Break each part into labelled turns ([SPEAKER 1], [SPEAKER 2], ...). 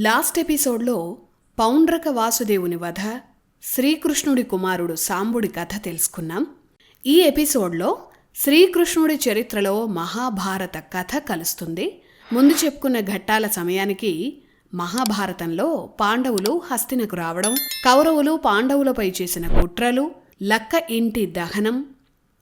[SPEAKER 1] Last ఎపిసోడ్లో పౌండ్రక వాసుదేవుని వధ, శ్రీకృష్ణుడి కుమారుడు సాంబుడి కథ తెలుసుకున్నాం. ఈ ఎపిసోడ్లో శ్రీకృష్ణుడి చరిత్రలో మహాభారత కథ కలుస్తుంది. ముందు చెప్పుకున్న ఘట్టాల సమయానికి మహాభారతంలో పాండవులు హస్తినకు రావడం, కౌరవులు పాండవులపై చేసిన కుట్రలు, లక్క ఇంటి దహనం,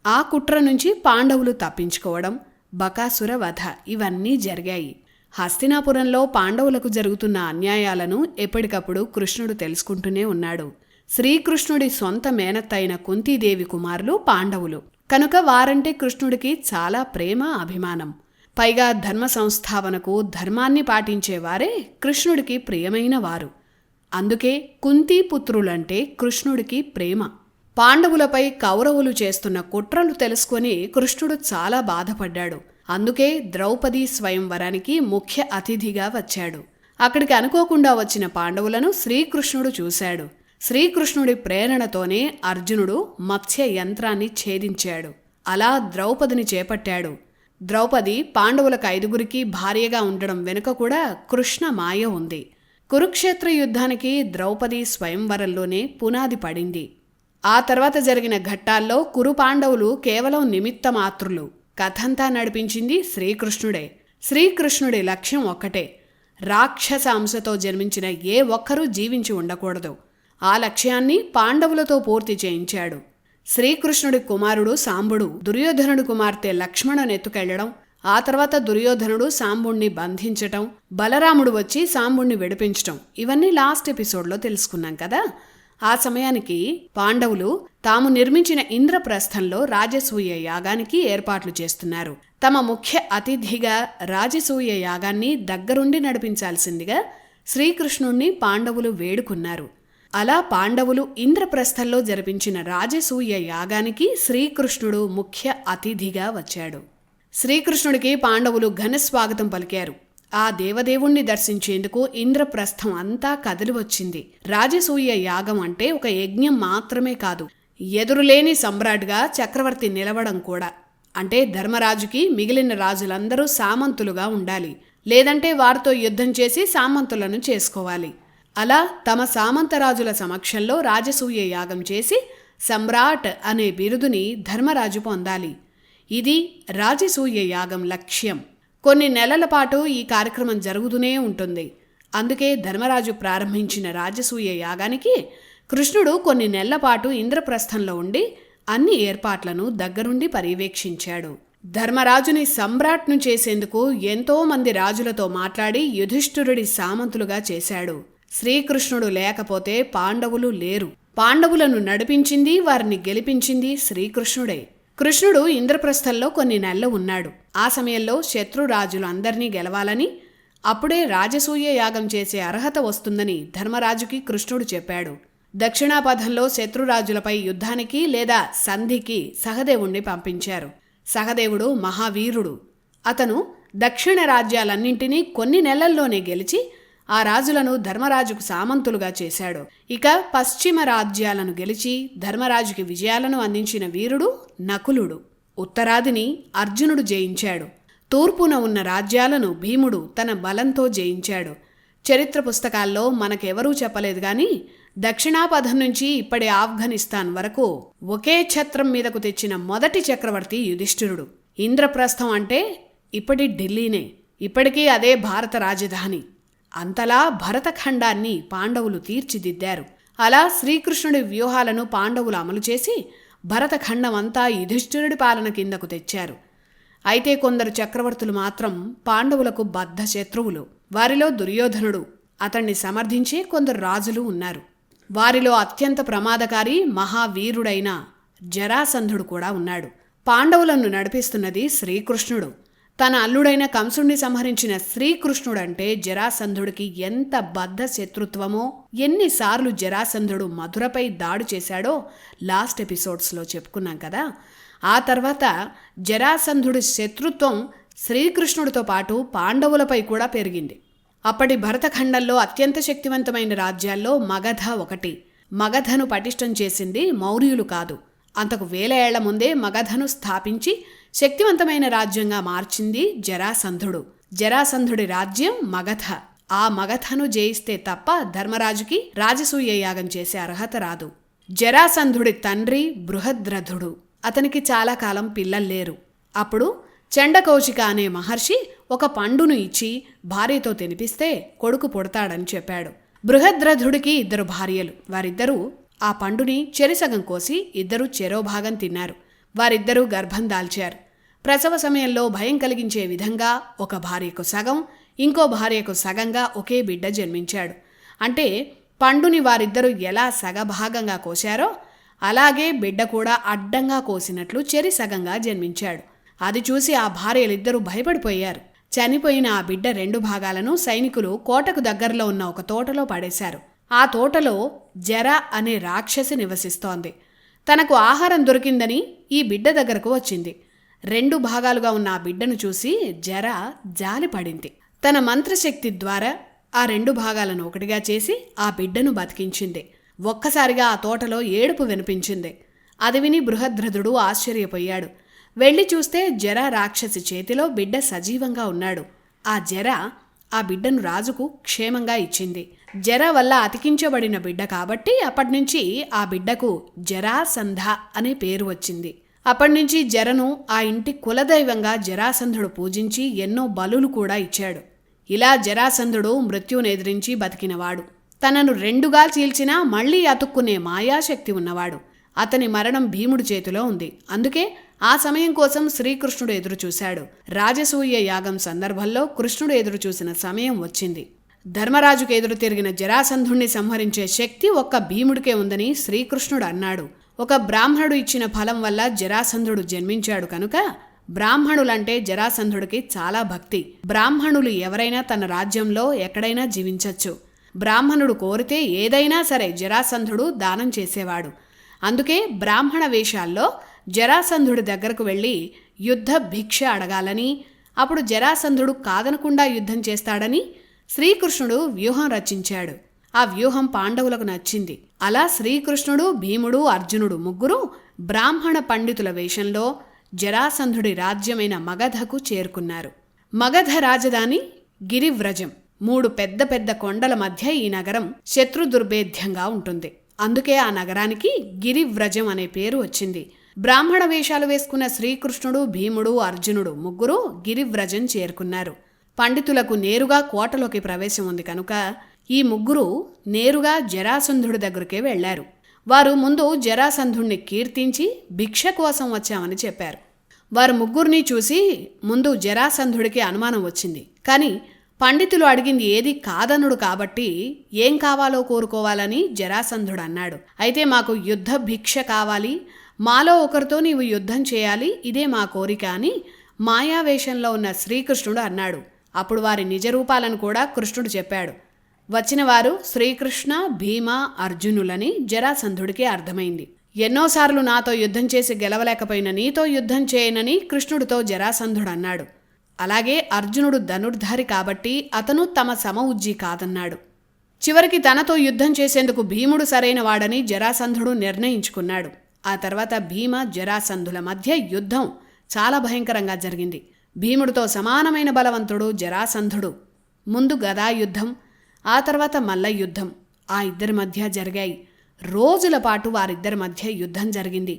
[SPEAKER 1] ఆ కుట్ర నుంచి పాండవులు తప్పించుకోవడం, బకాసుర వధ ఇవన్నీ జరిగాయి. హస్తినాపురంలో పాండవులకు జరుగుతున్న అన్యాయాలను ఎప్పటికప్పుడు కృష్ణుడు తెలుసుకుంటూనే ఉన్నాడు. శ్రీకృష్ణుడి సొంత మేనత్తైన కుంతీదేవి కుమారులు పాండవులు కనుక వారంటే కృష్ణుడికి చాలా ప్రేమ, అభిమానం. పైగా ధర్మ సంస్థాపనకు ధర్మాన్ని పాటించేవారే కృష్ణుడికి ప్రియమైన వారు. అందుకే కుంతీ పుత్రులంటే కృష్ణుడికి ప్రేమ. పాండవులపై కౌరవులు చేస్తున్న కుట్రలు తెలుసుకొని కృష్ణుడు చాలా బాధపడ్డాడు. అందుకే ద్రౌపది స్వయంవరానికి ముఖ్య అతిథిగా వచ్చాడు. అక్కడికి అనుకోకుండా వచ్చిన పాండవులను శ్రీకృష్ణుడు చూశాడు. శ్రీకృష్ణుడి ప్రేరణతోనే అర్జునుడు మత్స్య యంత్రాన్ని ఛేదించాడు. అలా ద్రౌపదిని చేపట్టాడు. ద్రౌపది పాండవులకు 5గురికి భార్యగా ఉండడం వెనుక కూడా కృష్ణ మాయ ఉంది. కురుక్షేత్ర యుద్ధానికి ద్రౌపది స్వయంవరంలోనే పునాది పడింది. ఆ తర్వాత జరిగిన ఘట్టాల్లో కురు పాండవులు కేవలం నిమిత్త మాత్రులు. కథంతా నడిపించింది శ్రీకృష్ణుడే. శ్రీకృష్ణుడి లక్ష్యం ఒక్కటే, రాక్షస అంశతో జన్మించిన ఏ ఒక్కరూ జీవించి ఉండకూడదు. ఆ లక్ష్యాన్ని పాండవులతో పూర్తి చేయించాడు. శ్రీకృష్ణుడి కుమారుడు సాంబుడు దుర్యోధనుడి కుమార్తె లక్ష్మణుని ఎత్తుకెళ్లడం, ఆ తర్వాత దుర్యోధనుడు సాంబుణ్ణి బంధించటం, బలరాముడు వచ్చి సాంబుణ్ణి విడిపించటం ఇవన్నీ లాస్ట్ ఎపిసోడ్లో తెలుసుకున్నాం కదా. ఆ సమయానికి పాండవులు తాము నిర్మించిన ఇంద్రప్రస్థంలో రాజసూయ యాగానికి ఏర్పాట్లు చేస్తున్నారు. తమ ముఖ్య అతిథిగా రాజసూయ యాగాన్ని దగ్గరుండి నడిపించాల్సిందిగా శ్రీకృష్ణుణ్ణి పాండవులు వేడుకున్నారు. అలా పాండవులు ఇంద్రప్రస్థంలో జరిపించిన రాజసూయ యాగానికి శ్రీకృష్ణుడు ముఖ్య అతిథిగా వచ్చాడు. శ్రీకృష్ణుడికి పాండవులు ఘన స్వాగతం పలికారు. ఆ దేవదేవుణ్ణి దర్శించేందుకు ఇంద్రప్రస్థం అంతా కదిలి వచ్చింది. రాజసూయ యాగం అంటే ఒక యజ్ఞం మాత్రమే కాదు, ఎదురులేని సమ్రాట్గా చక్రవర్తి నిలవడం కూడా. అంటే ధర్మరాజుకి మిగిలిన రాజులందరూ సామంతులుగా ఉండాలి, లేదంటే వారితో యుద్ధం చేసి సామంతులను చేసుకోవాలి. అలా తమ సామంతరాజుల సమక్షంలో రాజసూయ యాగం చేసి సమ్రాట్ అనే బిరుదుని ధర్మరాజు పొందాలి. ఇది రాజసూయ యాగం లక్ష్యం. కొన్ని నెలల పాటు ఈ కార్యక్రమం జరుగుతూనే ఉంటుంది. అందుకే ధర్మరాజు ప్రారంభించిన రాజసూయ యాగానికి కృష్ణుడు కొన్ని నెలల పాటు ఇంద్రప్రస్థంలో ఉండి అన్ని ఏర్పాట్లను దగ్గరుండి పర్యవేక్షించాడు. ధర్మరాజుని సమ్రాట్ను చేసేందుకు ఎంతో మంది రాజులతో మాట్లాడి యుధిష్ఠిరుడి సామంతులుగా చేశాడు. శ్రీకృష్ణుడు లేకపోతే పాండవులు లేరు. పాండవులను నడిపించింది, వారిని గెలిపించింది శ్రీకృష్ణుడే. కృష్ణుడు ఇంద్రప్రస్థంలో కొన్ని నెలలు ఉన్నాడు. ఆ సమయంలో శత్రురాజులు అందరినీ గెలవాలని, అప్పుడే రాజసూయ యాగం చేసే అర్హత వస్తుందని ధర్మరాజుకి కృష్ణుడు చెప్పాడు. దక్షిణాపథంలో శత్రురాజులపై యుద్ధానికి లేదా సంధికి సహదేవుణ్ణి పంపించారు. సహదేవుడు మహావీరుడు. అతను దక్షిణ రాజ్యాలన్నింటినీ కొన్ని నెలల్లోనే గెలిచి ఆ రాజులను ధర్మరాజుకు సామంతులుగా చేశాడు. ఇక పశ్చిమ రాజ్యాలను గెలిచి ధర్మరాజుకి విజయాలను అందించిన వీరుడు నకులుడు. ఉత్తరాదిని అర్జునుడు జయించాడు. తూర్పున ఉన్న రాజ్యాలను భీముడు తన బలంతో జయించాడు. చరిత్ర పుస్తకాల్లో మనకెవరూ చెప్పలేదు గాని దక్షిణాపథం నుంచి ఇప్పటి ఆఫ్ఘనిస్తాన్ వరకు ఒకే ఛత్రం మీదకు తెచ్చిన మొదటి చక్రవర్తి యుధిష్ఠిరుడు. ఇంద్రప్రస్థం అంటే ఇప్పటి ఢిల్లీనే. ఇప్పటికీ అదే భారత రాజధాని. అంతలా భరతఖండాన్ని పాండవులు తీర్చిదిద్దారు. అలా శ్రీకృష్ణుడి వ్యూహాలను పాండవులు అమలు చేసి భరతఖండం అంతా యుధిష్ఠిరుడి పాలన కిందకు తెచ్చారు. అయితే కొందరు చక్రవర్తులు మాత్రం పాండవులకు బద్ధ శత్రువులు. వారిలో దుర్యోధనుడు, అతన్ని సమర్థించే కొందరు రాజులు ఉన్నారు. వారిలో అత్యంత ప్రమాదకారి మహావీరుడైన జరాసంధుడు కూడా ఉన్నాడు. పాండవులను నడిపిస్తున్నది శ్రీకృష్ణుడు. తన అల్లుడైన కంసుణ్ణి సంహరించిన శ్రీకృష్ణుడంటే జరాసంధుడికి ఎంత బద్ధ శత్రుత్వమో, ఎన్నిసార్లు జరాసంధుడు మధురపై దాడి చేశాడో లాస్ట్ ఎపిసోడ్స్లో చెప్పుకున్నాం కదా. ఆ తర్వాత జరాసంధుడి శత్రుత్వం శ్రీకృష్ణుడితో పాటు పాండవులపై కూడా పెరిగింది. అప్పటి భరతఖండంలో అత్యంత శక్తివంతమైన రాజ్యాల్లో మగధ ఒకటి. మగధను పటిష్టం చేసింది మౌర్యులు కాదు. అంతకు 1000 ఏళ్ల ముందే మగధను స్థాపించి శక్తివంతమైన రాజ్యంగా మార్చింది జరాసంధుడు. జరాసంధుడి రాజ్యం మగధ. ఆ మగధను జయిస్తే తప్ప ధర్మరాజుకి రాజసూయ యాగం చేసే అర్హత రాదు. జరాసంధుడి తండ్రి బృహద్రథుడు. అతనికి చాలా కాలం పిల్లల్లేరు. అప్పుడు చండకౌశిక అనే మహర్షి ఒక పండును ఇచ్చి భార్యతో తినిపిస్తే కొడుకు పుడతాడని చెప్పాడు. బృహద్రథుడికి 2 భార్యలు. వారిద్దరూ ఆ పండుని చెరిసగం కోసి ఇద్దరూ చెరో భాగం తిన్నారు. వారిద్దరూ గర్భం దాల్చారు. ప్రసవ సమయంలో భయం కలిగించే విధంగా ఒక భార్యకు సగం, ఇంకో భార్యకు సగంగా ఒకే బిడ్డ జన్మించాడు. అంటే పండుని వారిద్దరూ ఎలా సగభాగంగా కోశారో అలాగే బిడ్డ కూడా అడ్డంగా కోసినట్లు చెరి సగంగా జన్మించాడు. అది చూసి ఆ భార్యలిద్దరూ భయపడిపోయారు. చనిపోయిన ఆ బిడ్డ 2 భాగాలను సైనికులు కోటకు దగ్గరలో ఉన్న ఒక తోటలో పడేశారు. ఆ తోటలో జర అనే రాక్షసి నివసిస్తోంది. తనకు ఆహారం దొరికిందని ఈ బిడ్డ దగ్గరకు వచ్చింది. 2 భాగాలుగా ఉన్న ఆ బిడ్డను చూసి జర జాలిపడింది. తన మంత్రశక్తి ద్వారా ఆ 2 భాగాలను ఒకటిగా చేసి ఆ బిడ్డను బతికించింది. ఒక్కసారిగా ఆ తోటలో ఏడుపు వినిపించింది. అది విని బృహద్రథుడు ఆశ్చర్యపోయాడు. వెళ్ళి చూస్తే జర రాక్షసి చేతిలో బిడ్డ సజీవంగా ఉన్నాడు. ఆ జర ఆ బిడ్డను రాజుకు క్షేమంగా ఇచ్చింది. జర వల్ల అతికించబడిన బిడ్డ కాబట్టి అప్పటినుంచి ఆ బిడ్డకు జరాసంధ అనే పేరు వచ్చింది. అప్పటినుంచి జరను ఆ ఇంటి కులదైవంగా జరాసంధుడు పూజించి ఎన్నో బలులు కూడా ఇచ్చాడు. ఇలా జరాసంధుడు మృత్యువును ఎదిరించి బతికినవాడు. తనను 2గా చీల్చినా మళ్లీ అతుక్కునే మాయాశక్తి ఉన్నవాడు. అతని మరణం భీముడి చేతిలో ఉంది. అందుకే ఆ సమయం కోసం శ్రీకృష్ణుడు ఎదురుచూశాడు. రాజసూయ యాగం సందర్భంలో కృష్ణుడు ఎదురుచూసిన సమయం వచ్చింది. ధర్మరాజుకు ఎదురు తిరిగిన జరాసంధుణ్ణి సంహరించే శక్తి ఒక్క భీముడికే ఉందని శ్రీకృష్ణుడు అన్నాడు. ఒక బ్రాహ్మణుడు ఇచ్చిన ఫలం వల్ల జరాసంధుడు జన్మించాడు కనుక బ్రాహ్మణులంటే జరాసంధుడికి చాలా భక్తి. బ్రాహ్మణులు ఎవరైనా తన రాజ్యంలో ఎక్కడైనా జీవించచ్చు. బ్రాహ్మణుడు కోరితే ఏదైనా సరే జరాసంధుడు దానం చేసేవాడు. అందుకే బ్రాహ్మణ వేషాల్లో జరాసంధుడి దగ్గరకు వెళ్ళి యుద్ధ భిక్ష అడగాలని, అప్పుడు జరాసంధుడు కాదనకుండా యుద్ధం చేస్తాడని శ్రీకృష్ణుడు వ్యూహం రచించాడు. ఆ వ్యూహం పాండవులకు నచ్చింది. అలా శ్రీకృష్ణుడు, భీముడు, అర్జునుడు ముగ్గురు బ్రాహ్మణ పండితుల వేషంలో జరాసంధుడి రాజ్యమైన మగధకు చేరుకున్నారు. మగధ రాజధాని గిరివ్రజం. 3 పెద్ద పెద్ద కొండల మధ్య ఈ నగరం శత్రుదుర్భేద్యంగా ఉంటుంది. అందుకే ఆ నగరానికి గిరివ్రజం అనే పేరు వచ్చింది. బ్రాహ్మణ వేషాలు వేసుకున్న శ్రీకృష్ణుడు, భీముడు, అర్జునుడు ముగ్గురు గిరివ్రజం చేరుకున్నారు. పండితులకు నేరుగా కోటలోకి ప్రవేశం ఉంది కనుక ఈ ముగ్గురు నేరుగా జరాసంధుడి దగ్గరికే వెళ్లారు. వారు ముందు జరాసంధుణ్ణి కీర్తించి భిక్ష కోసం వచ్చామని చెప్పారు. వారు ముగ్గురిని చూసి ముందు జరాసంధుడికి అనుమానం వచ్చింది. కానీ పండితులు అడిగింది ఏది కాదనుడు కాబట్టి ఏం కావాలో కోరుకోవాలని జరాసంధుడు అన్నాడు. అయితే మాకు యుద్ధ భిక్ష కావాలి, మాలో ఒకరితో నీవు యుద్ధం చేయాలి, ఇదే మా కోరిక అని మాయావేషంలో ఉన్న శ్రీకృష్ణుడు అన్నాడు. అప్పుడు వారి నిజరూపాలను కూడా కృష్ణుడు చెప్పాడు. వచ్చిన వారు శ్రీకృష్ణ, భీమ, అర్జునులని జరాసంధుడికి అర్థమైంది. ఎన్నోసార్లు నాతో యుద్ధం చేసి గెలవలేకపోయిన నీతో యుద్ధం చేయనని కృష్ణుడితో జరాసంధుడు అన్నాడు. అలాగే అర్జునుడు ధనుర్ధారి కాబట్టి అతను తమ సమఉజ్జి కాదన్నాడు. చివరికి తనతో యుద్ధం చేసేందుకు భీముడు సరైన వాడని జరాసంధుడు నిర్ణయించుకున్నాడు. ఆ తర్వాత భీమ, జరాసంధుల మధ్య యుద్ధం చాలా భయంకరంగా జరిగింది. భీముడితో సమానమైన బలవంతుడు జరాసంధుడు. ముందు గదాయుద్ధం, ఆ తర్వాత మల్ల యుద్ధం ఆ ఇద్దరి మధ్య జరిగాయి. రోజుల పాటు వారిద్దరి మధ్య యుద్ధం జరిగింది.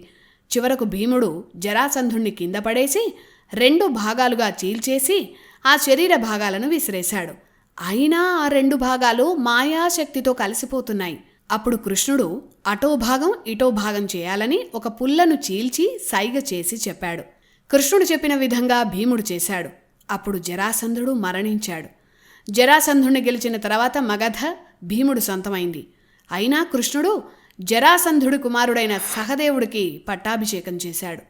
[SPEAKER 1] చివరకు భీముడు జరాసంధుణ్ణి కింద పడేసి 2 భాగాలుగా చీల్చేసి ఆ శరీర భాగాలను విసిరేశాడు. అయినా ఆ 2 భాగాలు మాయాశక్తితో కలిసిపోతున్నాయి. అప్పుడు కృష్ణుడు అటో భాగం ఇటో భాగం చేయాలని ఒక పుల్లను చీల్చి సైగ చేసి చెప్పాడు. కృష్ణుడు చెప్పిన విధంగా భీముడు చేశాడు. అప్పుడు జరాసంధుడు మరణించాడు. జరాసంధుణ్ణి గెలిచిన తర్వాత మగధ భీముడు సొంతమైంది. అయినా కృష్ణుడు జరాసంధుడి కుమారుడైన సహదేవుడికి పట్టాభిషేకం చేశాడు.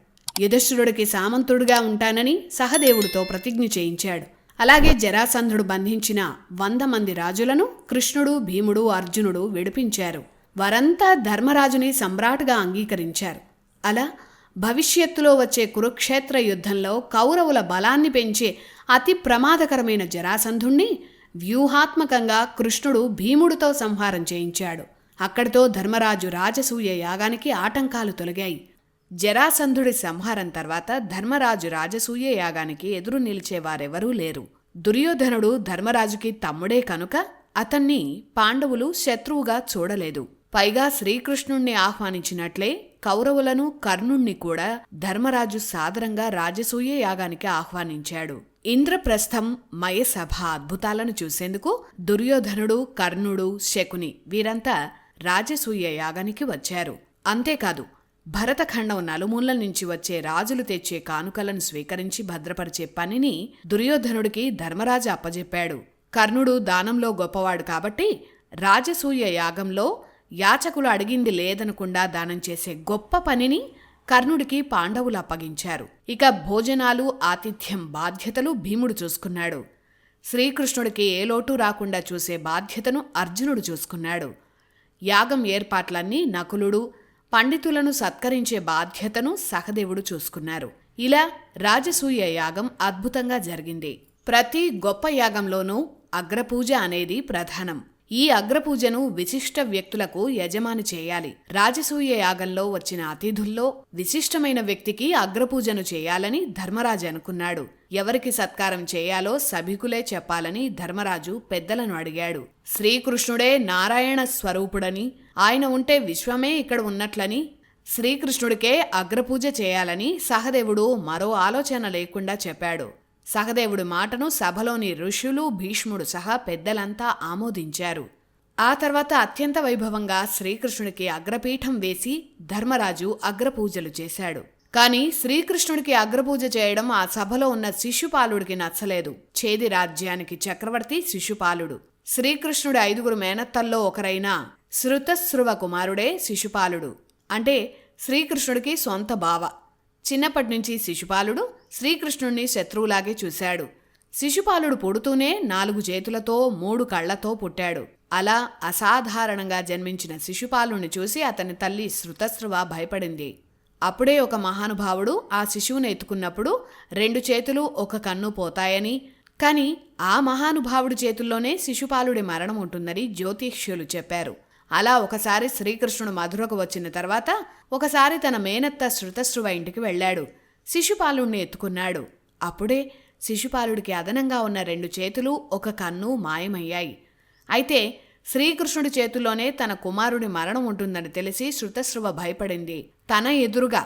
[SPEAKER 1] యుధిష్ఠిరుడికి సామంతుడిగా ఉంటానని సహదేవుడితో ప్రతిజ్ఞ చేయించాడు. అలాగే జరాసంధుడు బంధించిన 100 మంది రాజులను కృష్ణుడు, భీముడు, అర్జునుడు విడిపించారు. వారంతా ధర్మరాజుని సమ్రాట్గా అంగీకరించారు. అలా భవిష్యత్తులో వచ్చే కురుక్షేత్ర యుద్ధంలో కౌరవుల బలాన్ని పెంచే అతి ప్రమాదకరమైన జరాసంధుణ్ణి వ్యూహాత్మకంగా కృష్ణుడు భీముడితో సంహారం చేయించాడు. అక్కడితో ధర్మరాజు రాజసూయ యాగానికి ఆటంకాలు తొలగాయి. జరాసంధుడి సంహారం తర్వాత ధర్మరాజు రాజసూయ యాగానికి ఎదురు నిలిచేవారెవరూ లేరు. దుర్యోధనుడు ధర్మరాజుకి తమ్ముడే కనుక అతన్ని పాండవులు శత్రువుగా చూడలేదు. పైగా శ్రీకృష్ణుణ్ణి ఆహ్వానించినట్లే కౌరవులను, కర్ణుణ్ణి కూడా ధర్మరాజు సాదరంగా రాజసూయ యాగానికి ఆహ్వానించాడు. ఇంద్రప్రస్థం, మయసభ అద్భుతాలను చూసేందుకు దుర్యోధనుడు, కర్ణుడు, శకుని వీరంతా రాజసూయ యాగానికి వచ్చారు. అంతేకాదు, భరతఖండం నలుమూలల నుంచి వచ్చే రాజులు తెచ్చే కానుకలను స్వీకరించి భద్రపరిచే పనిని దుర్యోధనుడికి ధర్మరాజు అప్పజెప్పాడు. కర్ణుడు దానంలో గొప్పవాడు కాబట్టి రాజసూయ యాగంలో యాచకులు అడిగింది లేదనకుండా దానం చేసే గొప్ప పనిని కర్ణుడికి పాండవులు అప్పగించారు. ఇక భోజనాలు, ఆతిథ్యం బాధ్యతలు భీముడు చూసుకున్నాడు. శ్రీకృష్ణుడికి ఏ లోటు రాకుండా చూసే బాధ్యతను అర్జునుడు చూసుకున్నాడు. యాగం ఏర్పాట్లన్నీ నకులుడు, పండితులను సత్కరించే బాధ్యతను సహదేవుడు చూసుకున్నారు. ఇలా రాజసూయ యాగం అద్భుతంగా జరిగింది. ప్రతి గొప్ప యాగంలోనూ అగ్రపూజ అనేది ప్రధానం. ఈ అగ్రపూజను విశిష్ట వ్యక్తులకు యజమాని చేయాలి. రాజసూయ యాగంలో వచ్చిన అతిథుల్లో విశిష్టమైన వ్యక్తికి అగ్రపూజను చేయాలని ధర్మరాజు అనుకున్నాడు. ఎవరికి సత్కారం చేయాలో సభికులే చెప్పాలని ధర్మరాజు పెద్దలను అడిగాడు. శ్రీకృష్ణుడే నారాయణ స్వరూపుడని, ఆయన ఉంటే విశ్వమే ఇక్కడ ఉన్నట్లని, శ్రీకృష్ణుడికే అగ్రపూజ చేయాలని సహదేవుడు మరో ఆలోచన లేకుండా చెప్పాడు. సహదేవుడి మాటను సభలోని ఋషులు, భీష్ముడు సహా పెద్దలంతా ఆమోదించారు. ఆ తర్వాత అత్యంత వైభవంగా శ్రీకృష్ణుడికి అగ్రపీఠం వేసి ధర్మరాజు అగ్రపూజలు చేశాడు. కాని శ్రీకృష్ణుడికి అగ్రపూజ చేయడం ఆ సభలో ఉన్న శిశుపాలుడికి నచ్చలేదు. ఛేది రాజ్యానికి చక్రవర్తి శిశుపాలుడు. శ్రీకృష్ణుడి 5 మేనత్తల్లో ఒకరైన శృతశ్రువ కుమారుడే శిశుపాలుడు. అంటే శ్రీకృష్ణుడికి సొంత బావ. చిన్నప్పటినుంచి శిశుపాలుడు శ్రీకృష్ణుణ్ణి శత్రువులాగే చూశాడు. శిశుపాలుడు పుడుతూనే 4 చేతులతో 3 కళ్లతో పుట్టాడు. అలా అసాధారణంగా జన్మించిన శిశుపాలుని చూసి అతని తల్లి శృతశ్రువ భయపడింది. అప్పుడే ఒక మహానుభావుడు ఆ శిశువును ఎత్తుకున్నప్పుడు 2 చేతులు 1 కన్ను పోతాయని, కాని ఆ మహానుభావుడి చేతుల్లోనే శిశుపాలుడి మరణం ఉంటుందని జ్యోతిష్యులు చెప్పారు. అలా ఒకసారి శ్రీకృష్ణుడు మధురకు వచ్చిన తర్వాత ఒకసారి తన మేనత్త శృతశ్రువ ఇంటికి వెళ్ళాడు. శిశుపాలుణ్ణి ఎత్తుకున్నాడు. అప్పుడే శిశుపాలుడికి అదనంగా ఉన్న 2 చేతులు 1 కన్ను మాయమయ్యాయి. అయితే శ్రీకృష్ణుడి చేతుల్లోనే తన కుమారుడి మరణం ఉంటుందని తెలిసి శృతశ్రువ భయపడింది. తన ఎదురుగా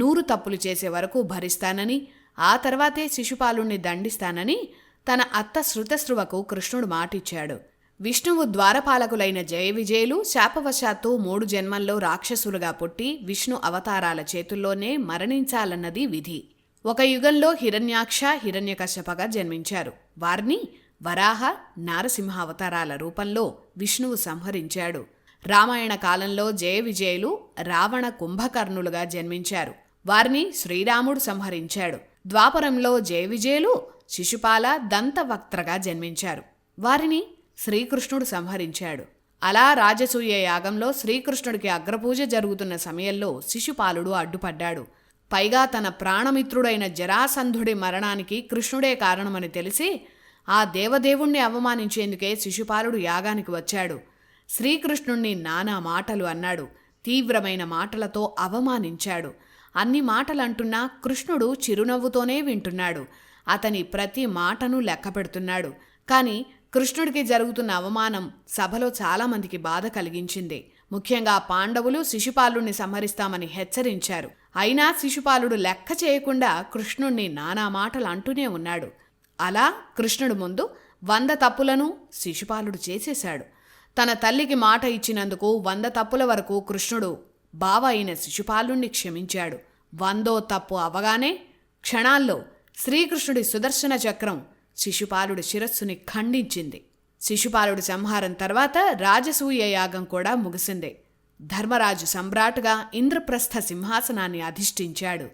[SPEAKER 1] 100 తప్పులు చేసే వరకు భరిస్తానని, ఆ తర్వాతే శిశుపాలుణ్ణి దండిస్తానని తన అత్త శృతశ్రువకు కృష్ణుడు మాటిచ్చాడు. విష్ణువు ద్వారపాలకులైన జయ విజయులు శాపవశాత్తు 3 జన్మల్లో రాక్షసులుగా పుట్టి విష్ణు అవతారాల చేతుల్లోనే మరణించాలన్నది విధి. ఒక యుగంలో హిరణ్యాక్ష, హిరణ్యకశ్యపగా జన్మించారు. వారిని వరాహ, నారసింహ అవతారాల రూపంలో విష్ణువు సంహరించాడు. రామాయణ కాలంలో జయ విజయులు రావణ, కుంభకర్ణులుగా జన్మించారు. వారిని శ్రీరాముడు సంహరించాడు. ద్వాపరంలో జయ విజయులు శిశుపాల, దంతవక్త్రగా జన్మించారు. వారిని శ్రీకృష్ణుడు సంహరించాడు. అలా రాజసూయ యాగంలో శ్రీకృష్ణుడికి అగ్రపూజ జరుగుతున్న సమయంలో శిశుపాలుడు అడ్డుపడ్డాడు. పైగా తన ప్రాణమిత్రుడైన జరాసంధుడి మరణానికి కృష్ణుడే కారణమని తెలిసి ఆ దేవదేవుణ్ణి అవమానించేందుకే శిశుపాలుడు యాగానికి వచ్చాడు. శ్రీకృష్ణుణ్ణి నానా మాటలు అన్నాడు. తీవ్రమైన మాటలతో అవమానించాడు. అన్ని మాటలంటున్నా కృష్ణుడు చిరునవ్వుతోనే వింటున్నాడు. అతని ప్రతి మాటను లెక్కపెడుతున్నాడు. కాని కృష్ణుడికి జరుగుతున్న అవమానం సభలో చాలామందికి బాధ కలిగించింది. ముఖ్యంగా పాండవులు శిశుపాలుణ్ణి సంహరిస్తామని హెచ్చరించారు. అయినా శిశుపాలుడు లెక్క చేయకుండా కృష్ణుణ్ణి నానా మాటలు అంటూనే ఉన్నాడు. అలా కృష్ణుడు ముందు 100 తప్పులను శిశుపాలుడు చేసేశాడు. తన తల్లికి మాట ఇచ్చినందుకు 100 తప్పుల వరకు కృష్ణుడు బావ అయిన శిశుపాలుణ్ణి క్షమించాడు. 100వ తప్పు అవగానే క్షణాల్లో శ్రీకృష్ణుడి సుదర్శన చక్రం శిశుపాలుడి శిరస్సుని ఖండించింది. శిశుపాలుడి సంహారం తర్వాత రాజసూయ యాగం కూడా ముగిసింది. ధర్మరాజు సమ్రాటుగా ఇంద్రప్రస్థ సింహాసనాన్ని అధిష్ఠించాడు.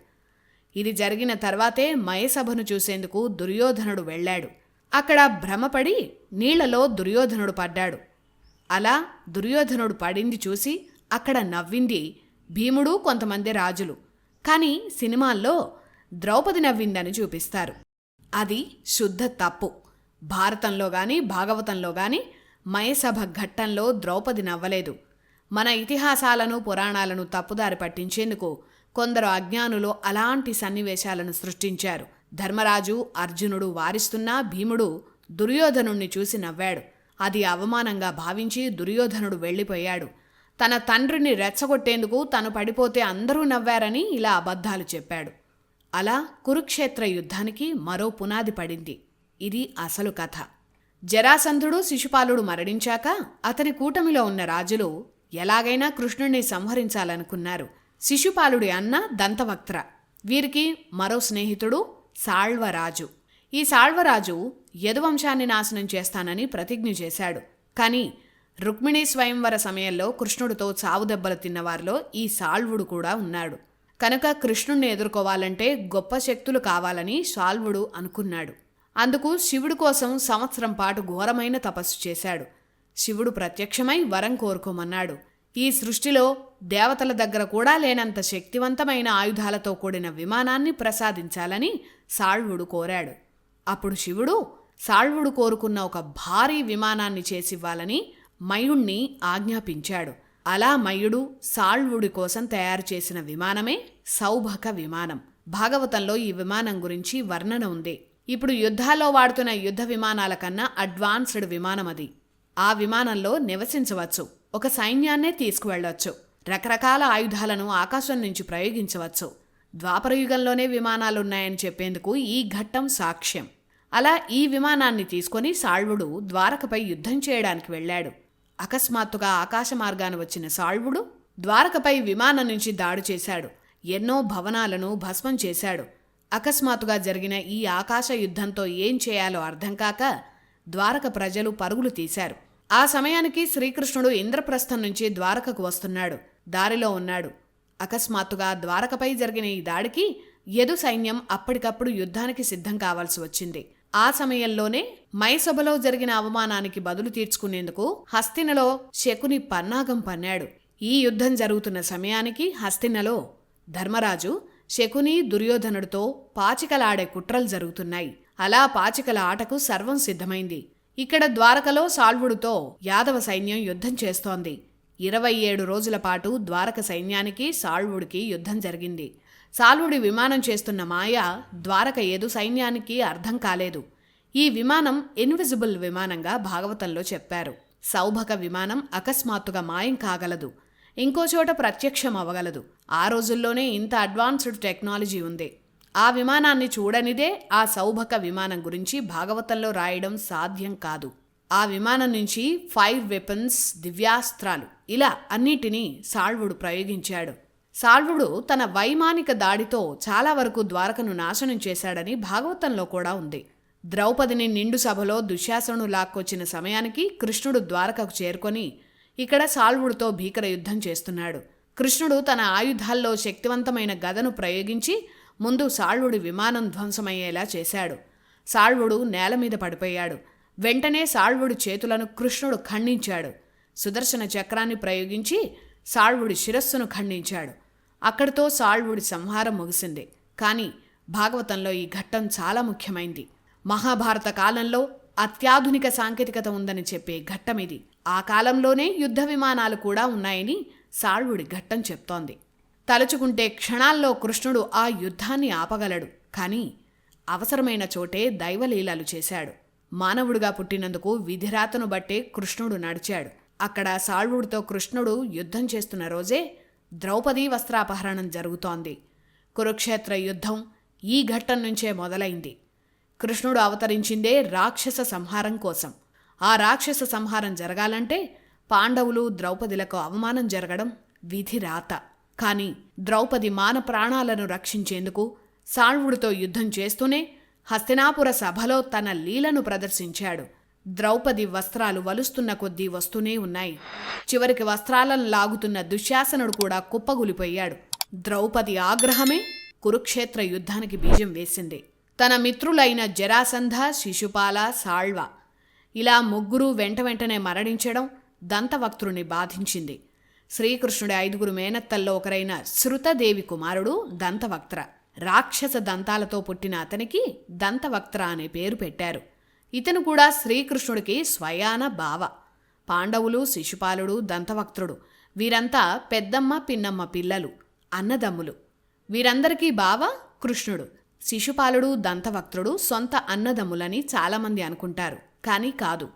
[SPEAKER 1] ఇది జరిగిన తర్వాతే మయసభను చూసేందుకు దుర్యోధనుడు వెళ్ళాడు. అక్కడ భ్రమపడి నీళ్లలో దుర్యోధనుడు పడ్డాడు. అలా దుర్యోధనుడు పడింది చూసి అక్కడ నవ్వింది భీముడు, కొంతమంది రాజులు. కానీ సినిమాల్లో ద్రౌపది నవ్విందని చూపిస్తారు. అది శుద్ధ తప్పు. భారతంలో గాని భాగవతంలో గాని మయసభ ఘట్టంలో ద్రౌపది నవ్వలేదు. మన ఇతిహాసాలను, పురాణాలను తప్పుదారి పట్టించేందుకు కొందరు అజ్ఞానులు అలాంటి సన్నివేశాలను సృష్టించారు. ధర్మరాజు, అర్జునుడు వారిస్తున్నా భీముడు దుర్యోధనుణ్ణి చూసి నవ్వాడు. అది అవమానంగా భావించి దుర్యోధనుడు వెళ్ళిపోయాడు. తన తండ్రిని రెచ్చగొట్టేందుకు తను పడిపోతే అందరూ నవ్వారని ఇలా అబద్ధాలు చెప్పాడు. అలా కురుక్షేత్ర యుద్ధానికి మరో పునాది పడింది. ఇది అసలు కథ. జరాసంధుడు, శిశుపాలుడు మరణించాక అతని కూటమిలో ఉన్న రాజులు ఎలాగైనా కృష్ణుణ్ణి సంహరించాలనుకున్నారు. శిశుపాలుడి అన్న దంతవక్త్ర, వీరికి మరో స్నేహితుడు సాళ్వరాజు. ఈ సాళ్వరాజు యదువంశాన్ని నాశనం చేస్తానని ప్రతిజ్ఞ చేశాడు. కానీ రుక్మిణీ స్వయంవర సమయంలో కృష్ణుడితో చావుదెబ్బలు తిన్నవారిలో ఈ సాళ్వుడు కూడా ఉన్నాడు. కనుక కృష్ణుణ్ణి ఎదుర్కోవాలంటే గొప్ప శక్తులు కావాలని సాళ్వుడు అనుకున్నాడు. అందుకు శివుడి కోసం సంవత్సరం పాటు ఘోరమైన తపస్సు చేశాడు. శివుడు ప్రత్యక్షమై వరం కోరుకోమన్నాడు. ఈ సృష్టిలో దేవతల దగ్గర కూడా లేనంత శక్తివంతమైన ఆయుధాలతో కూడిన విమానాన్ని ప్రసాదించాలని సాళ్వుడు కోరాడు. అప్పుడు శివుడు సాళ్వుడు కోరుకున్న ఒక భారీ విమానాన్ని చేసివ్వాలని మయుణ్ణి ఆజ్ఞాపించాడు. అలా మయుడు సాళ్వుడి కోసం తయారు చేసిన విమానమే సౌభక విమానం. భాగవతంలో ఈ విమానం గురించి వర్ణన ఉంది. ఇప్పుడు యుద్ధాల్లో వాడుతున్న యుద్ధ విమానాల కన్నా అడ్వాన్స్డ్ విమానం అది. ఆ విమానంలో నివసించవచ్చు, ఒక సైన్యాన్నే తీసుకువెళ్లొచ్చు, రకరకాల ఆయుధాలను ఆకాశం నుంచి ప్రయోగించవచ్చు. ద్వాపరయుగంలోనే విమానాలున్నాయని చెప్పేందుకు ఈ ఘట్టం సాక్ష్యం. అలా ఈ విమానాన్ని తీసుకొని సాళ్వుడు ద్వారకపై యుద్ధం చేయడానికి వెళ్ళాడు. అకస్మాత్తుగా ఆకాశ మార్గాన వచ్చిన సాళ్వుడు ద్వారకపై విమానం నుంచి దాడి చేశాడు. ఎన్నో భవనాలను భస్మం చేశాడు. అకస్మాత్తుగా జరిగిన ఈ ఆకాశ యుద్ధంతో ఏం చేయాలో అర్థం కాక ద్వారక ప్రజలు పరుగులు తీశారు. ఆ సమయానికి శ్రీకృష్ణుడు ఇంద్రప్రస్థం నుంచి ద్వారకకు వస్తున్నాడు. దారిలో ఉన్నాడు. అకస్మాత్తుగా ద్వారకపై జరిగిన ఈ దాడికి యదు సైన్యం అప్పటికప్పుడు యుద్ధానికి సిద్ధం కావాల్సి వచ్చింది. ఆ సమయంలోనే మైసభలో జరిగిన అవమానానికి బదులు తీర్చుకునేందుకు హస్తినలో శకుని పన్నాగం పన్నాడు. ఈ యుద్ధం జరుగుతున్న సమయానికి హస్తినలో ధర్మరాజు శకుని, దుర్యోధనుడితో పాచికలాడే కుట్రలు జరుగుతున్నాయి. అలా పాచికల ఆటకు సర్వం సిద్ధమైంది. ఇక్కడ ద్వారకలో సాళ్వుడితో యాదవ సైన్యం యుద్ధం చేస్తోంది. 27 రోజుల పాటు ద్వారక సైన్యానికి సాళ్వుడికి యుద్ధం జరిగింది. సాళ్వుడి విమానం చేస్తున్న మాయ ద్వారక యదు సైన్యానికి అర్థం కాలేదు. ఈ విమానం ఇన్విజిబుల్ విమానంగా భాగవతంలో చెప్పారు. సౌభక విమానం అకస్మాత్తుగా మాయం కాగలదు, ఇంకోచోట ప్రత్యక్షం అవ్వగలదు. ఆ రోజుల్లోనే ఇంత అడ్వాన్స్డ్ టెక్నాలజీ ఉంది. ఆ విమానాన్ని చూడనిదే ఆ సౌభక విమానం గురించి భాగవతంలో రాయడం సాధ్యం కాదు. ఆ విమానం నుంచి ఫైర్ వెపన్స్, దివ్యాస్త్రాలు ఇలా అన్నిటినీ సాళ్వుడు ప్రయోగించాడు. సాళ్వుడు తన వైమానిక దాడితో చాలా వరకు ద్వారకను నాశనం చేశాడని భాగవతంలో కూడా ఉంది. ద్రౌపదిని నిండు సభలో దుశ్శాసనుడు లాక్కొచ్చిన సమయానికి కృష్ణుడు ద్వారకకు చేరుకొని ఇక్కడ సాళ్వుడితో భీకర యుద్ధం చేస్తున్నాడు. కృష్ణుడు తన ఆయుధాల్లో శక్తివంతమైన గదను ప్రయోగించి ముందు సాళ్వుడి విమానం ధ్వంసమయ్యేలా చేశాడు. సాళ్వుడు నేల మీద పడిపోయాడు. వెంటనే సాళ్వుడి చేతులను కృష్ణుడు ఖండించాడు. సుదర్శన చక్రాన్ని ప్రయోగించి సాళ్వుడి శిరస్సును ఖండించాడు. అక్కడితో సాళ్వుడి సంహారం ముగిసింది. కానీ భాగవతంలో ఈ ఘట్టం చాలా ముఖ్యమైంది. మహాభారత కాలంలో అత్యాధునిక సాంకేతికత ఉందని చెప్పే ఘట్టమిది. ఆ కాలంలోనే యుద్ధ విమానాలు కూడా ఉన్నాయని సాళ్వుడి ఘట్టం చెప్తోంది. తలుచుకుంటే క్షణాల్లో కృష్ణుడు ఆ యుద్ధాన్ని ఆపగలడు. కానీ అవసరమైన చోటే దైవలీలలు చేశాడు. మానవుడిగా పుట్టినందుకు విధిరాతను బట్టే కృష్ణుడు నడిచాడు. అక్కడ సాళ్వుడితో కృష్ణుడు యుద్ధం చేస్తున్న రోజే ద్రౌపదీ వస్త్రాపహరణం జరుగుతోంది. కురుక్షేత్ర యుద్ధం ఈ ఘట్టం నుంచే మొదలైంది. కృష్ణుడు అవతరించిందే రాక్షస సంహారం కోసం. ఆ రాక్షస సంహారం జరగాలంటే పాండవులు, ద్రౌపదిలకు అవమానం జరగడం విధిరాత. కాని ద్రౌపది మాన ప్రాణాలను రక్షించేందుకు సాళ్వుడితో యుద్ధం చేస్తూనే హస్తినాపుర సభలో తన లీలను ప్రదర్శించాడు. ద్రౌపది వస్త్రాలు వలుస్తున్న కొద్దీ వస్తూనే ఉన్నాయి. చివరికి వస్త్రాలను లాగుతున్న దుశ్శాసనుడు కూడా కుప్పగులిపోయాడు. ద్రౌపది ఆగ్రహమే కురుక్షేత్ర యుద్ధానికి బీజం వేసింది. తన మిత్రులైన జరాసంధ, శిశుపాల, సాళ్వ ఇలా ముగ్గురు వెంటనే మరణించడం దంతవక్త్రుని బాధించింది. శ్రీకృష్ణుడి 5 మేనత్తల్లో ఒకరైన శృతదేవి కుమారుడు దంతవక్త్ర. రాక్షస దంతాలతో పుట్టిన అతనికి దంతవక్త్ర అనే పేరు పెట్టారు. ఇతను కూడా శ్రీకృష్ణుడికి స్వయాన బావ. పాండవులు, శిశుపాలుడు, దంతవక్త్రుడు వీరంతా పెద్దమ్మ, పిన్నమ్మ పిల్లలు, అన్నదమ్ములు. వీరందరికీ బావ కృష్ణుడు. శిశుపాలుడు దంతవక్త్రుడు సొంత అన్నదమ్ములని చాలామంది అనుకుంటారు, కానీ కాదు.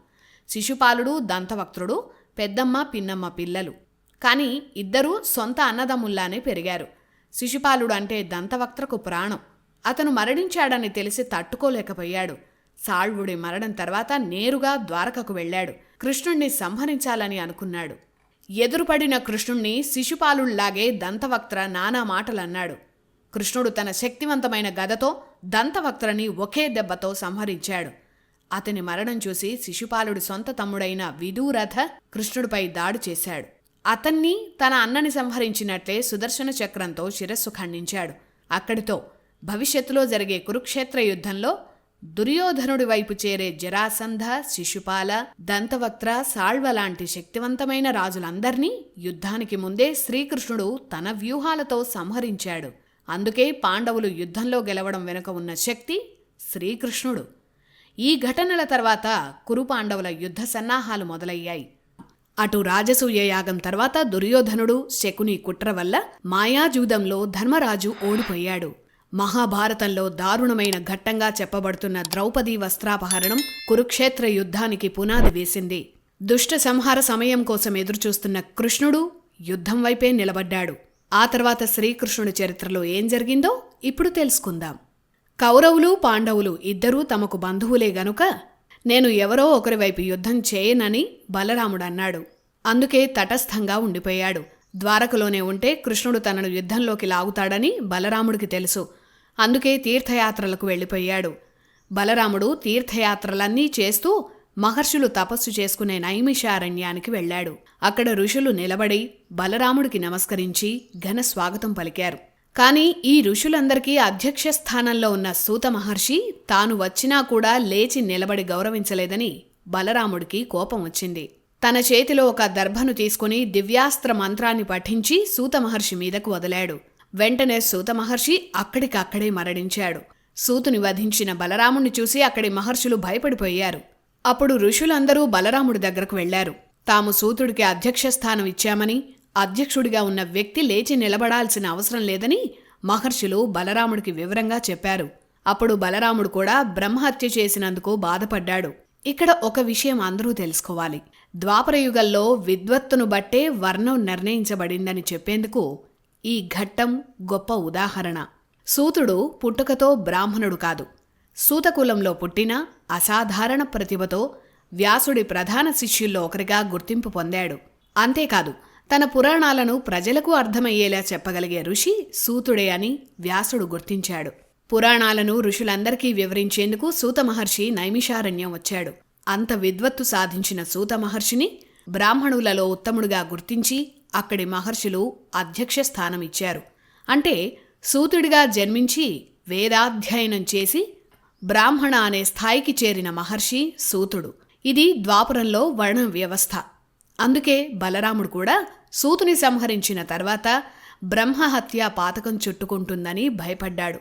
[SPEAKER 1] శిశుపాలుడు దంతవక్త్రుడు పెద్దమ్మ పిన్నమ్మ పిల్లలు, కానీ ఇద్దరూ సొంత అన్నదమ్ముల్లానే పెరిగారు. శిశుపాలుడు అంటే దంతవక్త్రకు ప్రాణం. అతను మరణించాడని తెలిసి తట్టుకోలేకపోయాడు. సాళ్వుడి మరణం తర్వాత నేరుగా ద్వారకకు వెళ్ళాడు. కృష్ణుణ్ణి సంహరించాలని అనుకున్నాడు. ఎదురుపడిన కృష్ణుణ్ణి శిశుపాలుళ్లాగే దంతవక్త్ర నానా మాటలన్నాడు. కృష్ణుడు తన శక్తివంతమైన గదతో దంతవక్త్రని ఒకే దెబ్బతో సంహరించాడు. అతని మరణం చూసి శిశుపాలుడి సొంత తమ్ముడైన విదూరథ కృష్ణుడిపై దాడి చేశాడు. అతన్ని తన అన్నని సంహరించినట్లే సుదర్శన చక్రంతో శిరస్సు ఖండించాడు. అక్కడితో భవిష్యత్తులో జరిగే కురుక్షేత్ర యుద్ధంలో దుర్యోధనుడి వైపు చేరే జరాసంధ, శిశుపాల, దంతవక్త్ర, సాళ్వ లాంటి శక్తివంతమైన రాజులందర్నీ యుద్ధానికి ముందే శ్రీకృష్ణుడు తన వ్యూహాలతో సంహరించాడు. అందుకే పాండవులు యుద్ధంలో గెలవడం వెనుక ఉన్న శక్తి శ్రీకృష్ణుడు. ఈ ఘటనల తర్వాత కురుపాండవుల యుద్ధ సన్నాహాలు మొదలయ్యాయి. అటు రాజసూయ యాగం తర్వాత దుర్యోధనుడు, శకుని కుట్ర వల్ల మాయాజూదంలో ధర్మరాజు ఓడిపోయాడు. మహాభారతంలో దారుణమైన ఘట్టంగా చెప్పబడుతున్న ద్రౌపదీ వస్త్రాపహరణం కురుక్షేత్ర యుద్ధానికి పునాది వేసింది. దుష్ట సంహార సమయం కోసం ఎదురుచూస్తున్న కృష్ణుడు యుద్ధం వైపే నిలబడ్డాడు. ఆ తర్వాత శ్రీకృష్ణుడి చరిత్రలో ఏం జరిగిందో ఇప్పుడు తెలుసుకుందాం. కౌరవులు, పాండవులు ఇద్దరూ తమకు బంధువులే గనుక నేను ఎవరో ఒకరి వైపు యుద్ధం చేయనని బలరాముడన్నాడు. అందుకే తటస్థంగా ఉండిపోయాడు. ద్వారకలోనే ఉంటే కృష్ణుడు తనను యుద్ధంలోకి లాగుతాడని బలరాముడికి తెలుసు. అందుకే తీర్థయాత్రలకు వెళ్ళిపోయాడు. బలరాముడు తీర్థయాత్రలన్నీ చేస్తూ మహర్షులు తపస్సు చేసుకునే నైమిషారణ్యానికి వెళ్ళాడు. అక్కడ ఋషులు నిలబడి బలరాముడికి నమస్కరించి ఘన స్వాగతం పలికారు. కాని ఈ ఋషులందరికీ అధ్యక్ష స్థానంలో ఉన్న సూత మహర్షి తాను వచ్చినా కూడా లేచి నిలబడి గౌరవించలేదని బలరాముడికి కోపం వచ్చింది. తన చేతిలో ఒక దర్భను తీసుకుని దివ్యాస్త్ర మంత్రాన్ని పఠించి సూత మహర్షి మీదకు వదిలాడు. వెంటనే సూత మహర్షి అక్కడికక్కడే మరణించాడు. సూతుని వధించిన బలరాముణ్ణి చూసి అక్కడి మహర్షులు భయపడిపోయారు. అప్పుడు ఋషులందరూ బలరాముడి దగ్గరకు వెళ్లారు. తాము సూతుడికి అధ్యక్ష స్థానం ఇచ్చామని, అధ్యక్షుడిగా ఉన్న వ్యక్తి లేచి నిలబడాల్సిన అవసరం లేదని మహర్షులు బలరాముడికి వివరంగా చెప్పారు. అప్పుడు బలరాముడు కూడా బ్రహ్మహత్య చేసినందుకు బాధపడ్డాడు. ఇక్కడ ఒక విషయం అందరూ తెలుసుకోవాలి. ద్వాపరయుగంలో విద్వత్తును బట్టే వర్ణం నిర్ణయించబడిందని చెప్పేందుకు ఈ ఘట్టం గొప్ప ఉదాహరణ. సూతుడు పుట్టుకతో బ్రాహ్మణుడు కాదు. సూతకులంలో పుట్టిన అసాధారణ ప్రతిభతో వ్యాసుడి ప్రధాన శిష్యుల్లో ఒకరిగా గుర్తింపు పొందాడు. అంతేకాదు, తన పురాణాలను ప్రజలకు అర్థమయ్యేలా చెప్పగలిగే ఋషి సూతుడే అని వ్యాసుడు గుర్తించాడు. పురాణాలను ఋషులందరికీ వివరించేందుకు సూత మహర్షి నైమిషారణ్యం వచ్చాడు. అంత విద్వత్తు సాధించిన సూత మహర్షిని బ్రాహ్మణులలో ఉత్తముడుగా గుర్తించి అక్కడి మహర్షులు అధ్యక్ష స్థానం ఇచ్చారు. అంటే సూతుడిగా జన్మించి వేదాధ్యయనం చేసి బ్రాహ్మణ అనే స్థాయికి చేరిన మహర్షి సూతుడు. ఇది ద్వాపరంలో వర్ణ వ్యవస్థ. అందుకే బలరాముడు కూడా సూతుని సంహరించిన తర్వాత బ్రహ్మహత్య పాతకం చుట్టుకుంటుందని భయపడ్డాడు.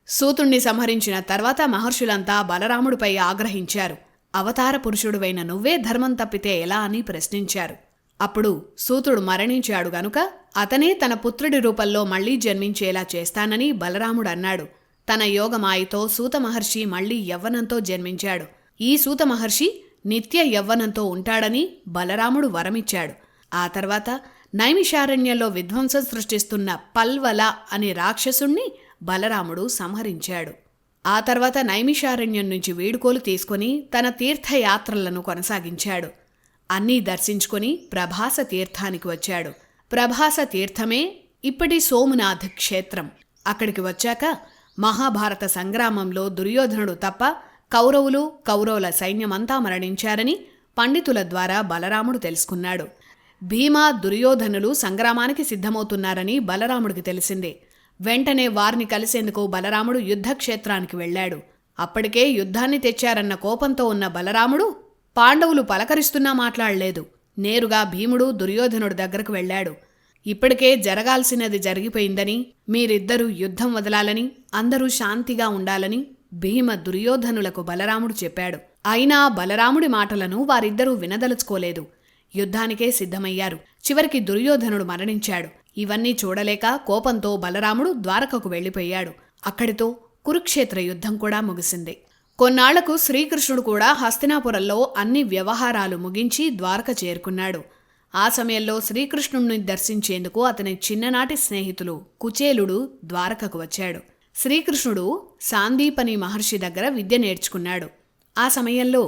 [SPEAKER 1] సూతుణ్ణి సంహరించిన తర్వాత మహర్షులంతా బలరాముడిపై ఆగ్రహించారు. అవతార పురుషుడువైన నువ్వే ధర్మం తప్పితే ఎలా అని ప్రశ్నించారు. అప్పుడు సూతుడు మరణించాడు గనుక అతనే తన పుత్రుడి రూపంలో మళ్లీ జన్మించేలా చేస్తానని బలరాముడు అన్నాడు. తన యోగమాయతో సూత మహర్షి మళ్లీ యవ్వనంతో జన్మించాడు. ఈ సూత మహర్షి నిత్య యవ్వనంతో ఉంటాడని బలరాముడు వరమిచ్చాడు. ఆ తర్వాత నైమిషారణ్యంలో విధ్వంసం సృష్టిస్తున్న పల్వల అనే రాక్షసుణ్ణి బలరాముడు సంహరించాడు. ఆ తర్వాత నైమిషారణ్యం నుంచి వీడుకోలు తీసుకుని తన తీర్థయాత్రలను కొనసాగించాడు. అన్నీ దర్శించుకొని ప్రభాస తీర్థానికి వచ్చాడు. ప్రభాస తీర్థమే ఇప్పటి సోమనాథ్ క్షేత్రం. అక్కడికి వచ్చాక మహాభారత సంగ్రామంలో దుర్యోధనుడు తప్ప కౌరవుల సైన్యమంతా మరణించారని పండితుల ద్వారా బలరాముడు తెలుసుకున్నాడు. భీమా, దుర్యోధనులు సంగ్రామానికి సిద్ధమవుతున్నారని బలరాముడికి తెలిసిందే. వెంటనే వారిని కలిసేందుకు బలరాముడు యుద్ధక్షేత్రానికి వెళ్ళాడు. అప్పటికే యుద్ధాన్ని తెచ్చారన్న కోపంతో ఉన్న బలరాముడు పాండవులు పలకరిస్తున్నా మాట్లాడలేదు. నేరుగా భీముడు, దుర్యోధనుడి దగ్గరకు వెళ్ళాడు. ఇప్పటికే జరగాల్సినది జరిగిపోయిందని, మీరిద్దరూ యుద్ధం వదలాలని, అందరూ శాంతిగా ఉండాలని భీమ, దుర్యోధనులకు బలరాముడు చెప్పాడు. అయినా బలరాముడి మాటలను వారిద్దరూ వినదలుచుకోలేదు. యుద్ధానికే సిద్ధమయ్యారు. చివరికి దుర్యోధనుడు మరణించాడు. ఇవన్నీ చూడలేక కోపంతో బలరాముడు ద్వారకకు వెళ్ళిపోయాడు. అక్కడితో కురుక్షేత్ర యుద్ధం కూడా ముగిసింది. కొన్నాళ్లకు శ్రీకృష్ణుడు కూడా హస్తినాపురంలో అన్ని వ్యవహారాలు ముగించి ద్వారక చేరుకున్నాడు. ఆ సమయంలో శ్రీకృష్ణుడిని దర్శించేందుకు అతని చిన్ననాటి స్నేహితులు కుచేలుడు ద్వారకకు వచ్చాడు. శ్రీకృష్ణుడు సాందీపని మహర్షి దగ్గర విద్య నేర్చుకున్నాడు. ఆ సమయంలో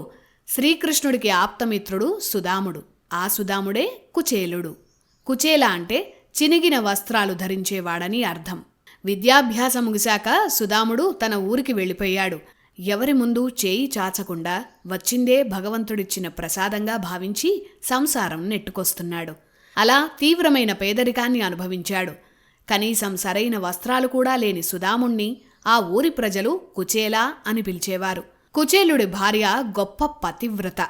[SPEAKER 1] శ్రీకృష్ణుడికి ఆప్తమిత్రుడు సుదాముడు. ఆ సుదాముడే కుచేలుడు. కుచేల అంటే చినిగిన వస్త్రాలు ధరించేవాడని అర్థం. విద్యాభ్యాసం ముగిశాక సుదాముడు తన ఊరికి వెళ్ళిపోయాడు. ఎవరి ముందు చేయి చాచకుండా వచ్చిందే భగవంతుడిచ్చిన ప్రసాదంగా భావించి సంసారం నెట్టుకొస్తున్నాడు. అలా తీవ్రమైన పేదరికాన్ని అనుభవించాడు. కనీసం సరైన వస్త్రాలు కూడా లేని సుదాముణ్ణి ఆ ఊరి ప్రజలు కుచేలా అని పిలిచేవారు. కుచేలుడి భార్య గొప్ప పతివ్రత.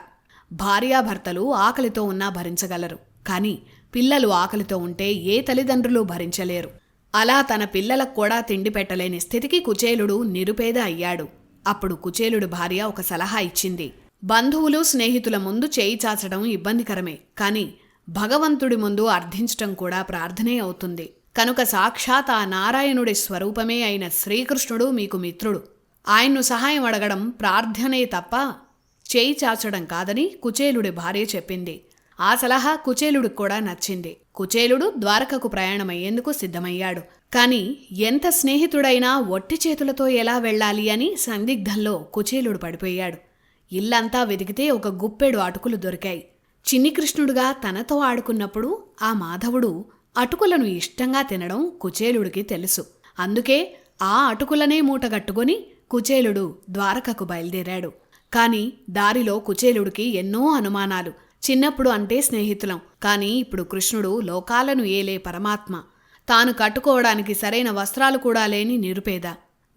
[SPEAKER 1] భార్యాభర్తలు ఆకలితో ఉన్నా భరించగలరు, కానీ పిల్లలు ఆకలితో ఉంటే ఏ తల్లిదండ్రులు భరించలేరు. అలా తన పిల్లలకు కూడా తిండి పెట్టలేని స్థితికి కుచేలుడు నిరుపేద అయ్యాడు. అప్పుడు కుచేలుడి భార్య ఒక సలహా ఇచ్చింది. బంధువులు స్నేహితుల ముందు చేయి చాచడం ఇబ్బందికరమే, కానీ భగవంతుడి ముందు అర్థించటం కూడా ప్రార్థనే అవుతుంది. కనుక సాక్షాత్ ఆ నారాయణుడి స్వరూపమే అయిన శ్రీకృష్ణుడు మీకు మిత్రుడు. ఆయన్ను సహాయం అడగడం ప్రార్థనే తప్ప చేయి చాచడం కాదని కుచేలుడి భార్య చెప్పింది. ఆ సలహా కుచేలుడికి కూడా నచ్చింది. కుచేలుడు ద్వారకకు ప్రయాణమయ్యేందుకు సిద్ధమయ్యాడు. కాని ఎంత స్నేహితుడైనా ఒట్టి చేతులతో ఎలా వెళ్ళాలి అని సందిగ్ధంలో కుచేలుడు పడిపోయాడు. ఇల్లంతా వెతికితే ఒక గుప్పెడు అటుకులు దొరికాయి. చిన్ని కృష్ణుడుగా తనతో ఆడుకున్నప్పుడు ఆ మాధవుడు అటుకులను ఇష్టంగా తినడం కుచేలుడికి తెలుసు. అందుకే ఆ అటుకులనే మూటగట్టుకుని కుచేలుడు ద్వారకకు బయలుదేరాడు. కాని దారిలో కుచేలుడికి ఎన్నో అనుమానాలు. చిన్నప్పుడు అంటే స్నేహితులం, కానీ ఇప్పుడు కృష్ణుడు లోకాలను ఏలే పరమాత్మ. తాను కట్టుకోవడానికి సరైన వస్త్రాలు కూడా లేని నిరుపేద.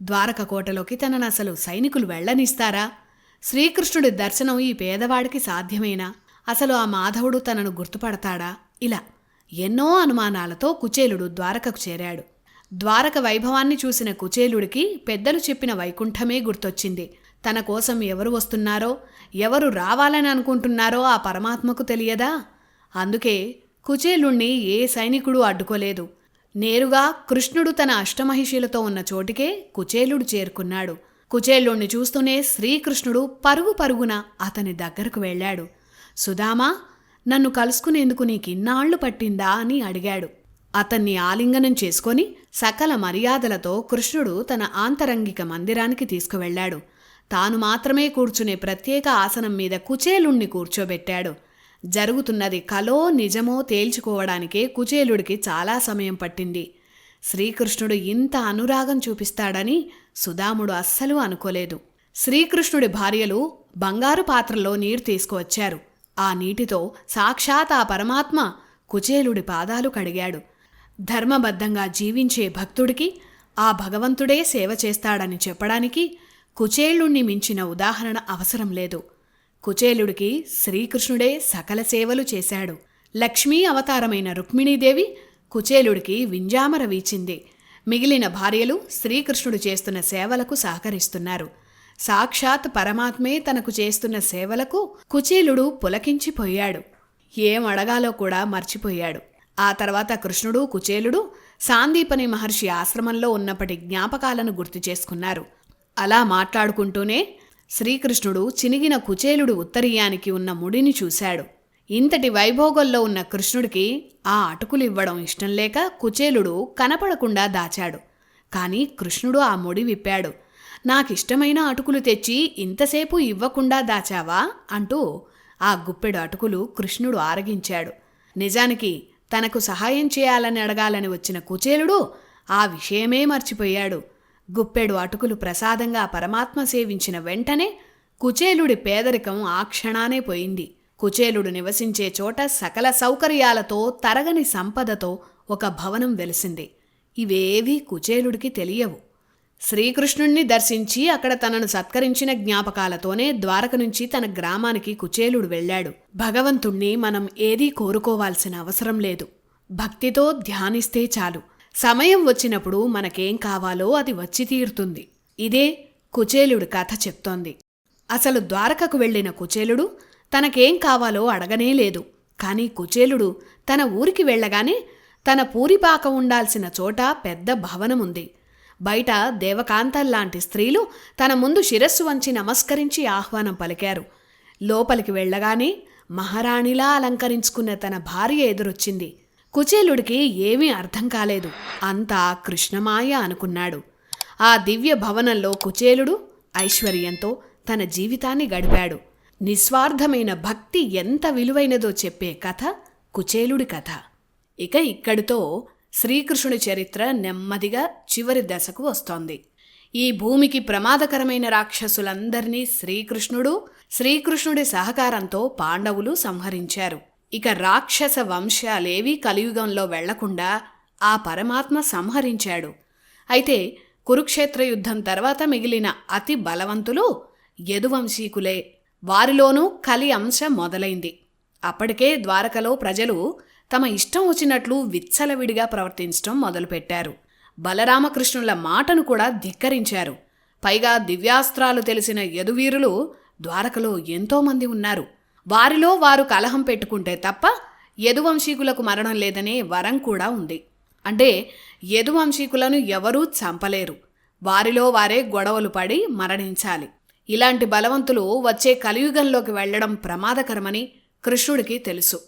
[SPEAKER 1] ద్వారక కోటలోకి తనను అసలు సైనికులు వెళ్లనిస్తారా? శ్రీకృష్ణుడి దర్శనం ఈ పేదవాడికి సాధ్యమేనా? అసలు ఆ మాధవుడు తనను గుర్తుపడతాడా? ఇలా ఎన్నో అనుమానాలతో కుచేలుడు ద్వారకకు చేరాడు. ద్వారక వైభవాన్ని చూసిన కుచేలుడికి పెద్దలు చెప్పిన వైకుంఠమే గుర్తొచ్చింది. తన కోసం ఎవరు వస్తున్నారో, ఎవరు రావాలని అనుకుంటున్నారో ఆ పరమాత్మకు తెలియదా? అందుకే కుచేలుణ్ణి ఏ సైనికుడు అడ్డుకోలేదు. నేరుగా కృష్ణుడు తన అష్టమహిషులతో ఉన్న చోటికే కుచేలుడు చేరుకున్నాడు. కుచేలుణ్ణి చూస్తూనే శ్రీకృష్ణుడు పరుగు పరుగున అతని దగ్గరకు వెళ్ళాడు. సుదామా, నన్ను కలుసుకునేందుకు నీకిన్నాళ్లు పట్టిందా అని అడిగాడు. అతన్ని ఆలింగనం చేసుకొని సకల మర్యాదలతో కృష్ణుడు తన ఆంతరంగిక మందిరానికి తీసుకువెళ్లాడు. తాను మాత్రమే కూర్చునే ప్రత్యేక ఆసనం మీద కుచేలుణ్ణి కూర్చోబెట్టాడు. జరుగుతున్నది కలో నిజమో తేల్చుకోవడానికే కుచేలుడికి చాలా సమయం పట్టింది. శ్రీకృష్ణుడు ఇంత అనురాగం చూపిస్తాడని సుదాముడు అస్సలు అనుకోలేదు. శ్రీకృష్ణుడి భార్యలు బంగారు పాత్రలో నీరు తీసుకువచ్చారు. ఆ నీటితో సాక్షాత్ ఆ పరమాత్మ కుచేలుడి పాదాలు కడిగాడు. ధర్మబద్ధంగా జీవించే భక్తుడికి ఆ భగవంతుడే సేవ చేస్తాడని చెప్పడానికి కుచేలుణ్ణి మించిన ఉదాహరణ అవసరం లేదు. కుచేలుడికి శ్రీకృష్ణుడే సకల సేవలు చేశాడు. లక్ష్మీ అవతారమైన రుక్మిణీదేవి కుచేలుడికి వింజామర వీచింది. మిగిలిన భార్యలు శ్రీకృష్ణుడు చేస్తున్న సేవలకు సహకరిస్తున్నారు. సాక్షాత్ పరమాత్మే తనకు చేస్తున్న సేవలకు కుచేలుడు పులకించిపోయాడు. ఏం అడగాలో కూడా మర్చిపోయాడు. ఆ తర్వాత కృష్ణుడు కుచేలుడు సాందీపని మహర్షి ఆశ్రమంలో ఉన్నప్పటి జ్ఞాపకాలను గుర్తు చేసుకున్నారు. అలా మాట్లాడుకుంటూనే శ్రీకృష్ణుడు చినిగిన కుచేలుడు ఉత్తరీయానికి ఉన్న ముడిని చూశాడు. ఇంతటి వైభోగంలో ఉన్న కృష్ణుడికి ఆ అటుకులు ఇవ్వడం ఇష్టం లేక కుచేలుడు కనపడకుండా దాచాడు. కాని కృష్ణుడు ఆ ముడి విప్పాడు. నాకిష్టమైన అటుకులు తెచ్చి ఇంతసేపు ఇవ్వకుండా దాచావా అంటూ ఆ గుప్పెడు అటుకులు కృష్ణుడు ఆరగించాడు. నిజానికి తనకు సహాయం చేయాలని అడగాలని వచ్చిన కుచేలుడు ఆ విషయమే మర్చిపోయాడు. గుప్పెడు అటుకులు ప్రసాదంగా పరమాత్మ సేవించిన వెంటనే కుచేలుడి పేదరికం ఆ క్షణానే పోయింది. కుచేలుడు నివసించే చోట సకల సౌకర్యాలతో తరగని సంపదతో ఒక భవనం వెలిసింది. ఇవేవీ కుచేలుడికి తెలియవు. శ్రీకృష్ణుణ్ణి దర్శించి అక్కడ తనను సత్కరించిన జ్ఞాపకాలతోనే ద్వారక నుంచి తన గ్రామానికి కుచేలుడు వెళ్ళాడు. భగవంతుణ్ణి మనం ఏదీ కోరుకోవాల్సిన అవసరం లేదు. భక్తితో ధ్యానిస్తే చాలు. సమయం వచ్చినప్పుడు మనకేం కావాలో అది వచ్చి తీరుతుంది. ఇదే కుచేలుడి కథ చెప్తోంది. అసలు ద్వారకకు వెళ్లిన కుచేలుడు తనకేం కావాలో అడగనే లేదు. కాని కుచేలుడు తన ఊరికి వెళ్ళగానే తన పూరిపాక ఉండాల్సిన చోట పెద్ద భవనముంది. బయట దేవకాంతల్లాంటి స్త్రీలు తన ముందు శిరస్సు వంచి నమస్కరించి ఆహ్వానం పలికారు. లోపలికి వెళ్ళగానే మహారాణిలా అలంకరించుకున్న తన భార్య ఎదురొచ్చింది. కుచేలుడికి ఏమీ అర్థం కాలేదు. అంతా కృష్ణమాయ అనుకున్నాడు. ఆ దివ్య భవనంలో కుచేలుడు ఐశ్వర్యంతో తన జీవితాన్ని గడిపాడు. నిస్వార్థమైన భక్తి ఎంత విలువైనదో చెప్పే కథ కుచేలుడి కథ. ఇక ఇక్కడితో శ్రీకృష్ణుడి చరిత్ర నెమ్మదిగా చివరి దశకు వస్తోంది. ఈ భూమికి ప్రమాదకరమైన రాక్షసులందరినీ శ్రీకృష్ణుడి సహకారంతో పాండవులు సంహరించారు. ఇక రాక్షస వంశాలేవీ కలియుగంలో వెళ్లకుండా ఆ పరమాత్మ సంహరించాడు. అయితే కురుక్షేత్ర యుద్ధం తర్వాత మిగిలిన అతి బలవంతులు యదువంశీకులే. వారిలోనూ కలి అంశ మొదలైంది. అప్పటికే ద్వారకలో ప్రజలు తమ ఇష్టం వచ్చినట్లు విచ్చలవిడిగా ప్రవర్తించడం మొదలుపెట్టారు. బలరామకృష్ణుల మాటను కూడా ధిక్కరించారు. పైగా దివ్యాస్త్రాలు తెలిసిన యదువీరులు ద్వారకలో ఎంతోమంది ఉన్నారు. వారిలో వారు కలహం పెట్టుకుంటే తప్ప యదువంశీకులకు మరణం లేదనే వరం కూడా ఉంది. అంటే యదువంశీకులను ఎవరూ చంపలేరు. వారిలో వారే గొడవలు పడి మరణించాలి. ఇలాంటి బలవంతులు వచ్చే కలియుగంలోకి వెళ్లడం ప్రమాదకరమని కృష్ణుడికి తెలుసు.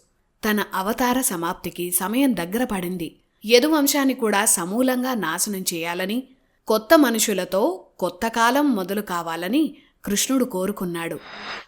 [SPEAKER 1] తన అవతార సమాప్తికి సమయం దగ్గర పడింది. యదువంశాన్ని కూడా సమూలంగా నాశనం చేయాలని, కొత్త మనుషులతో కొత్త కాలం మొదలు కావాలని కృష్ణుడు కోరుకున్నాడు.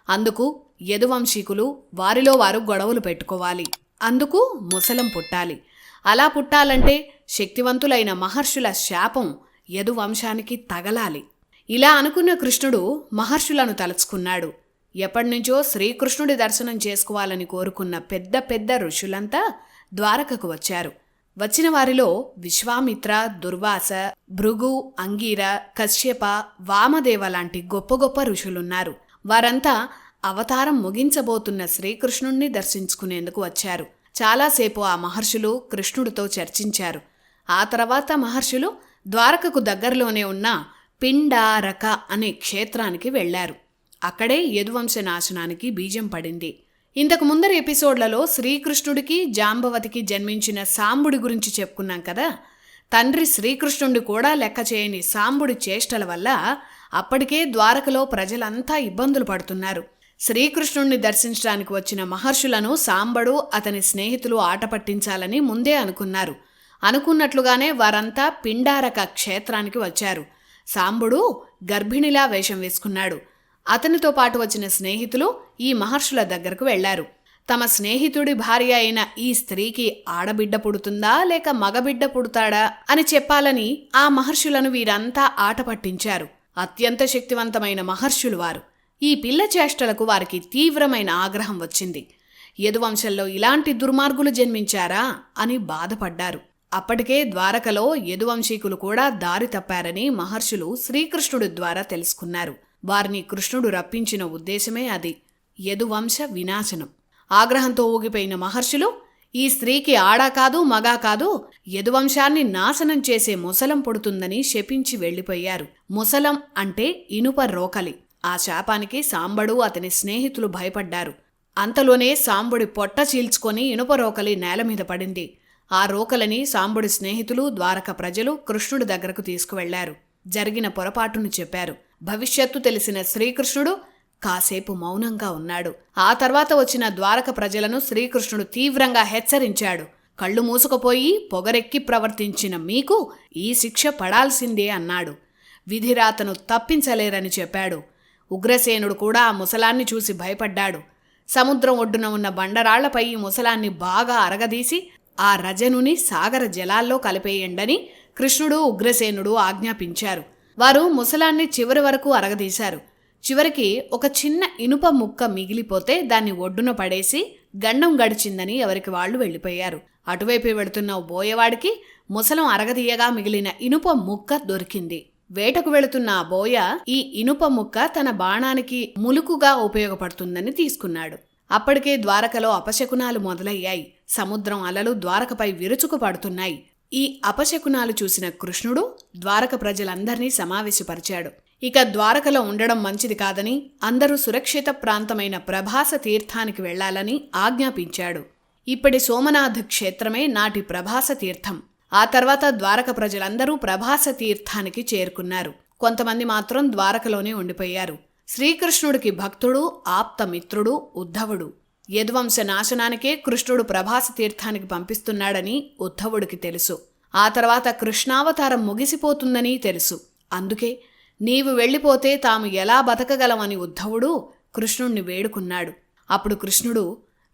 [SPEAKER 1] అందుకు యదువంశీకులు వారిలో వారు గొడవలు పెట్టుకోవాలి. అందుకు ముసలం పుట్టాలి. అలా పుట్టాలంటే శక్తివంతులైన మహర్షుల శాపం యదువంశానికి తగలాలి. ఇలా అనుకున్న కృష్ణుడు మహర్షులను తలుచుకున్నాడు. ఎప్పటినుంచో శ్రీకృష్ణుడి దర్శనం చేసుకోవాలని కోరుకున్న పెద్ద పెద్ద ఋషులంతా ద్వారకకు వచ్చారు. వచ్చిన వారిలో విశ్వామిత్ర, దుర్వాస, భృగు, అంగీర, కశ్యప, వామదేవ లాంటి గొప్ప గొప్ప ఋషులున్నారు. వారంతా అవతారం ముగించబోతున్న శ్రీకృష్ణుణ్ణి దర్శించుకునేందుకు వచ్చారు. చాలాసేపు ఆ మహర్షులు కృష్ణుడితో చర్చించారు. ఆ తర్వాత మహర్షులు ద్వారకకు దగ్గరలోనే ఉన్న పిండారక అనే క్షేత్రానికి వెళ్లారు. అక్కడే యదువంశ నాశనానికి బీజం పడింది. ఇంతకు ముందరి ఎపిసోడ్లలో శ్రీకృష్ణుడికి జాంబవతికి జన్మించిన సాంబుడి గురించి చెప్పుకున్నాం కదా. తండ్రి శ్రీకృష్ణుడిని కూడా లెక్క చేయని సాంబుడి చేష్టల వల్ల అప్పటికే ద్వారకలో ప్రజలంతా ఇబ్బందులు పడుతున్నారు. శ్రీకృష్ణుణ్ణి దర్శించడానికి వచ్చిన మహర్షులను సాంబడు అతని స్నేహితులు ఆట పట్టించాలని ముందే అనుకున్నారు. అనుకున్నట్లుగానే వారంతా పిండారక క్షేత్రానికి వచ్చారు. సాంబుడు గర్భిణిలా వేషం వేసుకున్నాడు. అతనితో పాటు వచ్చిన స్నేహితులు ఈ మహర్షుల దగ్గరకు వెళ్లారు. తమ స్నేహితుడి భార్య అయిన ఈ స్త్రీకి ఆడబిడ్డ పుడుతుందా లేక మగబిడ్డ పుడతాడా అని చెప్పాలని ఆ మహర్షులను వీరంతా ఆట పట్టించారు. అత్యంత శక్తివంతమైన మహర్షులు వారు. ఈ పిల్ల చేష్టలకు వారికి తీవ్రమైన ఆగ్రహం వచ్చింది. యదువంశంలో ఇలాంటి దుర్మార్గులు జన్మించారా అని బాధపడ్డారు. అప్పటికే ద్వారకలో యదువంశీకులు కూడా దారి తప్పారని మహర్షులు శ్రీకృష్ణుడి ద్వారా తెలుసుకున్నారు. వారిని కృష్ణుడు రప్పించిన ఉద్దేశమే అది, యదువంశ వినాశనం. ఆగ్రహంతో ఊగిపోయిన మహర్షులు ఈ స్త్రీకి ఆడా కాదు మగా కాదు, యదువంశాన్ని నాశనం చేసే ముసలం పుడుతుందని శపించి వెళ్లిపోయారు. ముసలం అంటే ఇనుప రోకలి. ఆ శాపానికి సాంబడు అతని స్నేహితులు భయపడ్డారు. అంతలోనే సాంబుడి పొట్ట చీల్చుకొని ఇనుప రోకలి నేలమీద పడింది. ఆ రోకలని సాంబుడి స్నేహితులు, ద్వారక ప్రజలు కృష్ణుడి దగ్గరకు తీసుకువెళ్లారు. జరిగిన పొరపాటును చెప్పారు. భవిష్యత్తు తెలిసిన శ్రీకృష్ణుడు కాసేపు మౌనంగా ఉన్నాడు. ఆ తర్వాత వచ్చిన ద్వారక ప్రజలను శ్రీకృష్ణుడు తీవ్రంగా హెచ్చరించాడు. కళ్ళు మూసుకుపోయి పొగరెక్కి ప్రవర్తించిన మీకు ఈ శిక్ష పడాల్సిందే అన్నాడు. విధిరాతను తప్పించలేరని చెప్పాడు. ఉగ్రసేనుడు కూడా ఆ ముసలాన్ని చూసి భయపడ్డాడు. సముద్రం ఒడ్డున ఉన్న బండరాళ్లపై ఈ ముసలాన్ని బాగా అరగదీసి ఆ రజనుని సాగర జలాల్లో కలిపేయండని కృష్ణుడు, ఉగ్రసేనుడు ఆజ్ఞాపించారు. వారు ముసలాన్ని చివరి వరకు అరగదీశారు. చివరికి ఒక చిన్న ఇనుప ముక్క మిగిలిపోతే దాన్ని ఒడ్డున పడేసి గండం గడిచిందని ఎవరికి వాళ్లు వెళ్లిపోయారు. అటువైపు వెళుతున్న బోయవాడికి ముసలం అరగదీయగా మిగిలిన ఇనుప ముక్క దొరికింది. వేటకు వెళుతున్న ఆ బోయ ఈ ఇనుప ముక్క తన బాణానికి ములుకుగా ఉపయోగపడుతుందని తీసుకున్నాడు. అప్పటికే ద్వారకలో అపశకునాలు మొదలయ్యాయి. సముద్రం అలలు ద్వారకపై విరుచుకు పడుతున్నాయి. ఈ అపశకునాలు చూసిన కృష్ణుడు ద్వారక ప్రజలందర్నీ సమావేశపరిచాడు. ఇక ద్వారకలో ఉండడం మంచిది కాదని, అందరూ సురక్షిత ప్రాంతమైన ప్రభాస తీర్థానికి వెళ్లాలని ఆజ్ఞాపించాడు. ఇప్పటి సోమనాథ్ క్షేత్రమే నాటి ప్రభాస తీర్థం. ఆ తర్వాత ద్వారక ప్రజలందరూ ప్రభాస తీర్థానికి చేరుకున్నారు. కొంతమంది మాత్రం ద్వారకలోనే ఉండిపోయారు. శ్రీకృష్ణుడికి భక్తుడు, ఆప్తమిత్రుడు ఉద్ధవుడు. యదువంశ నాశనానికే కృష్ణుడు ప్రభాస తీర్థానికి పంపిస్తున్నాడని ఉద్ధవుడికి తెలుసు. ఆ తర్వాత కృష్ణావతారం ముగిసిపోతుందని తెలుసు. అందుకే నీవు వెళ్ళిపోతే తాము ఎలా బతకగలమని ఉద్ధవుడు కృష్ణుణ్ణి వేడుకున్నాడు. అప్పుడు కృష్ణుడు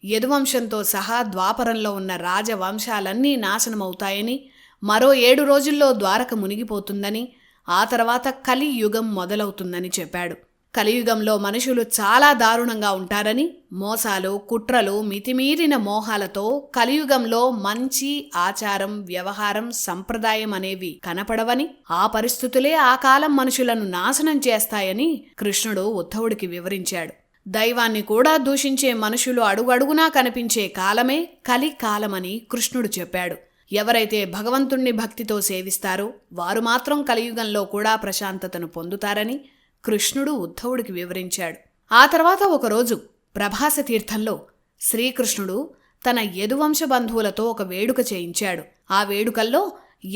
[SPEAKER 1] యదువంశంతో సహా ద్వాపరంలో ఉన్న రాజవంశాలన్నీ నాశనమవుతాయని, మరో 7 రోజుల్లో ద్వారక మునిగిపోతుందని, ఆ తర్వాత కలియుగం మొదలవుతుందని చెప్పాడు. కలియుగంలో మనుషులు చాలా దారుణంగా ఉంటారని, మోసాలు, కుట్రలు, మితిమీరిన మోహాలతో కలియుగంలో మంచి ఆచారం, వ్యవహారం, సంప్రదాయం అనేవి కనపడవని, ఆ పరిస్థితులే ఆ కాలం మనుషులను నాశనం చేస్తాయని కృష్ణుడు ఉద్ధవుడికి వివరించాడు. దైవాన్ని కూడా దూషించే మనుషులు అడుగడుగునా కనిపించే కాలమే కలికాలమని కృష్ణుడు చెప్పాడు. ఎవరైతే భగవంతుణ్ణి భక్తితో సేవిస్తారో వారు మాత్రం కలియుగంలో కూడా ప్రశాంతతను పొందుతారని కృష్ణుడు ఉద్ధవుడికి వివరించాడు. ఆ తర్వాత ఒకరోజు ప్రభాస తీర్థంలో శ్రీకృష్ణుడు తన యదువంశ బంధువులతో ఒక వేడుక చేయించాడు. ఆ వేడుకల్లో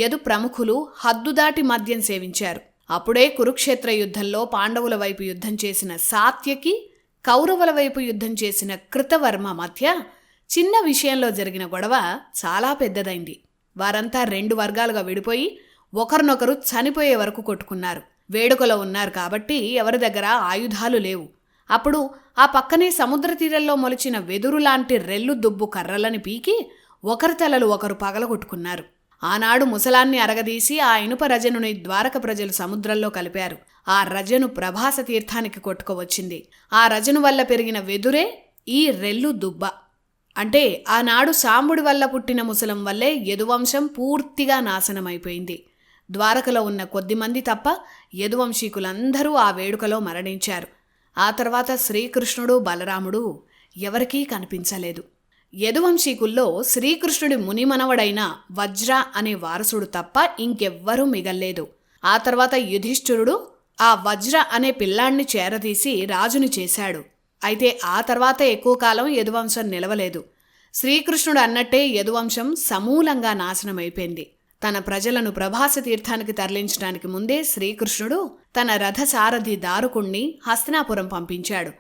[SPEAKER 1] యదు ప్రముఖులు హద్దుదాటి మద్యం సేవించారు. అప్పుడే కురుక్షేత్ర యుద్ధంలో పాండవుల వైపు యుద్ధం చేసిన సాత్యకి, కౌరవుల వైపు యుద్ధం చేసిన కృతవర్మ మధ్య చిన్న విషయంలో జరిగిన గొడవ చాలా పెద్దదైంది. వారంతా 2 వర్గాలుగా విడిపోయి ఒకరినొకరు చనిపోయే వరకు కొట్టుకున్నారు. వేడుకలో ఉన్నారు కాబట్టి ఎవరి దగ్గర ఆయుధాలు లేవు. అప్పుడు ఆ పక్కనే సముద్ర తీరంలో మొలిచిన వెదురులాంటి రెల్లు దుబ్బు కర్రలని పీకి ఒకరి తలలు ఒకరు పగలగొట్టుకున్నారు. ఆనాడు ముసలాన్ని అరగదీసి ఆ ఇనుప రజనుని ద్వారక ప్రజలు సముద్రంలో కలిపారు. ఆ రజను ప్రభాస తీర్థానికి కొట్టుకువచ్చింది. ఆ రజను వల్ల పెరిగిన వెదురే ఈ రెల్లు దుబ్బ. అంటే ఆనాడు సాంబుడి వల్ల పుట్టిన ముసలం వల్లే యదువంశం పూర్తిగా నాశనమైపోయింది. ద్వారకలో ఉన్న కొద్దిమంది తప్ప యదువంశీకులందరూ ఆ వేడుకలో మరణించారు. ఆ తర్వాత శ్రీకృష్ణుడు, బలరాముడు ఎవరికీ కనిపించలేదు. యదువంశీకుల్లో శ్రీకృష్ణుడి మునిమనవడైన వజ్ర అనే వారసుడు తప్ప ఇంకెవ్వరూ మిగల్లేదు. ఆ తర్వాత యుధిష్ఠిరుడు ఆ వజ్ర అనే పిల్లాణ్ణి చేరదీసి రాజుని చేశాడు. అయితే ఆ తర్వాత ఎక్కువ కాలం యదువంశం నిలవలేదు. శ్రీకృష్ణుడు అన్నట్టే యదువంశం సమూలంగా నాశనమైపోయింది. తన ప్రజలను ప్రభాస తీర్థానికి తరలించడానికి ముందే శ్రీకృష్ణుడు తన రథసారథి దారుకుణ్ణి హస్తినాపురం పంపించాడు.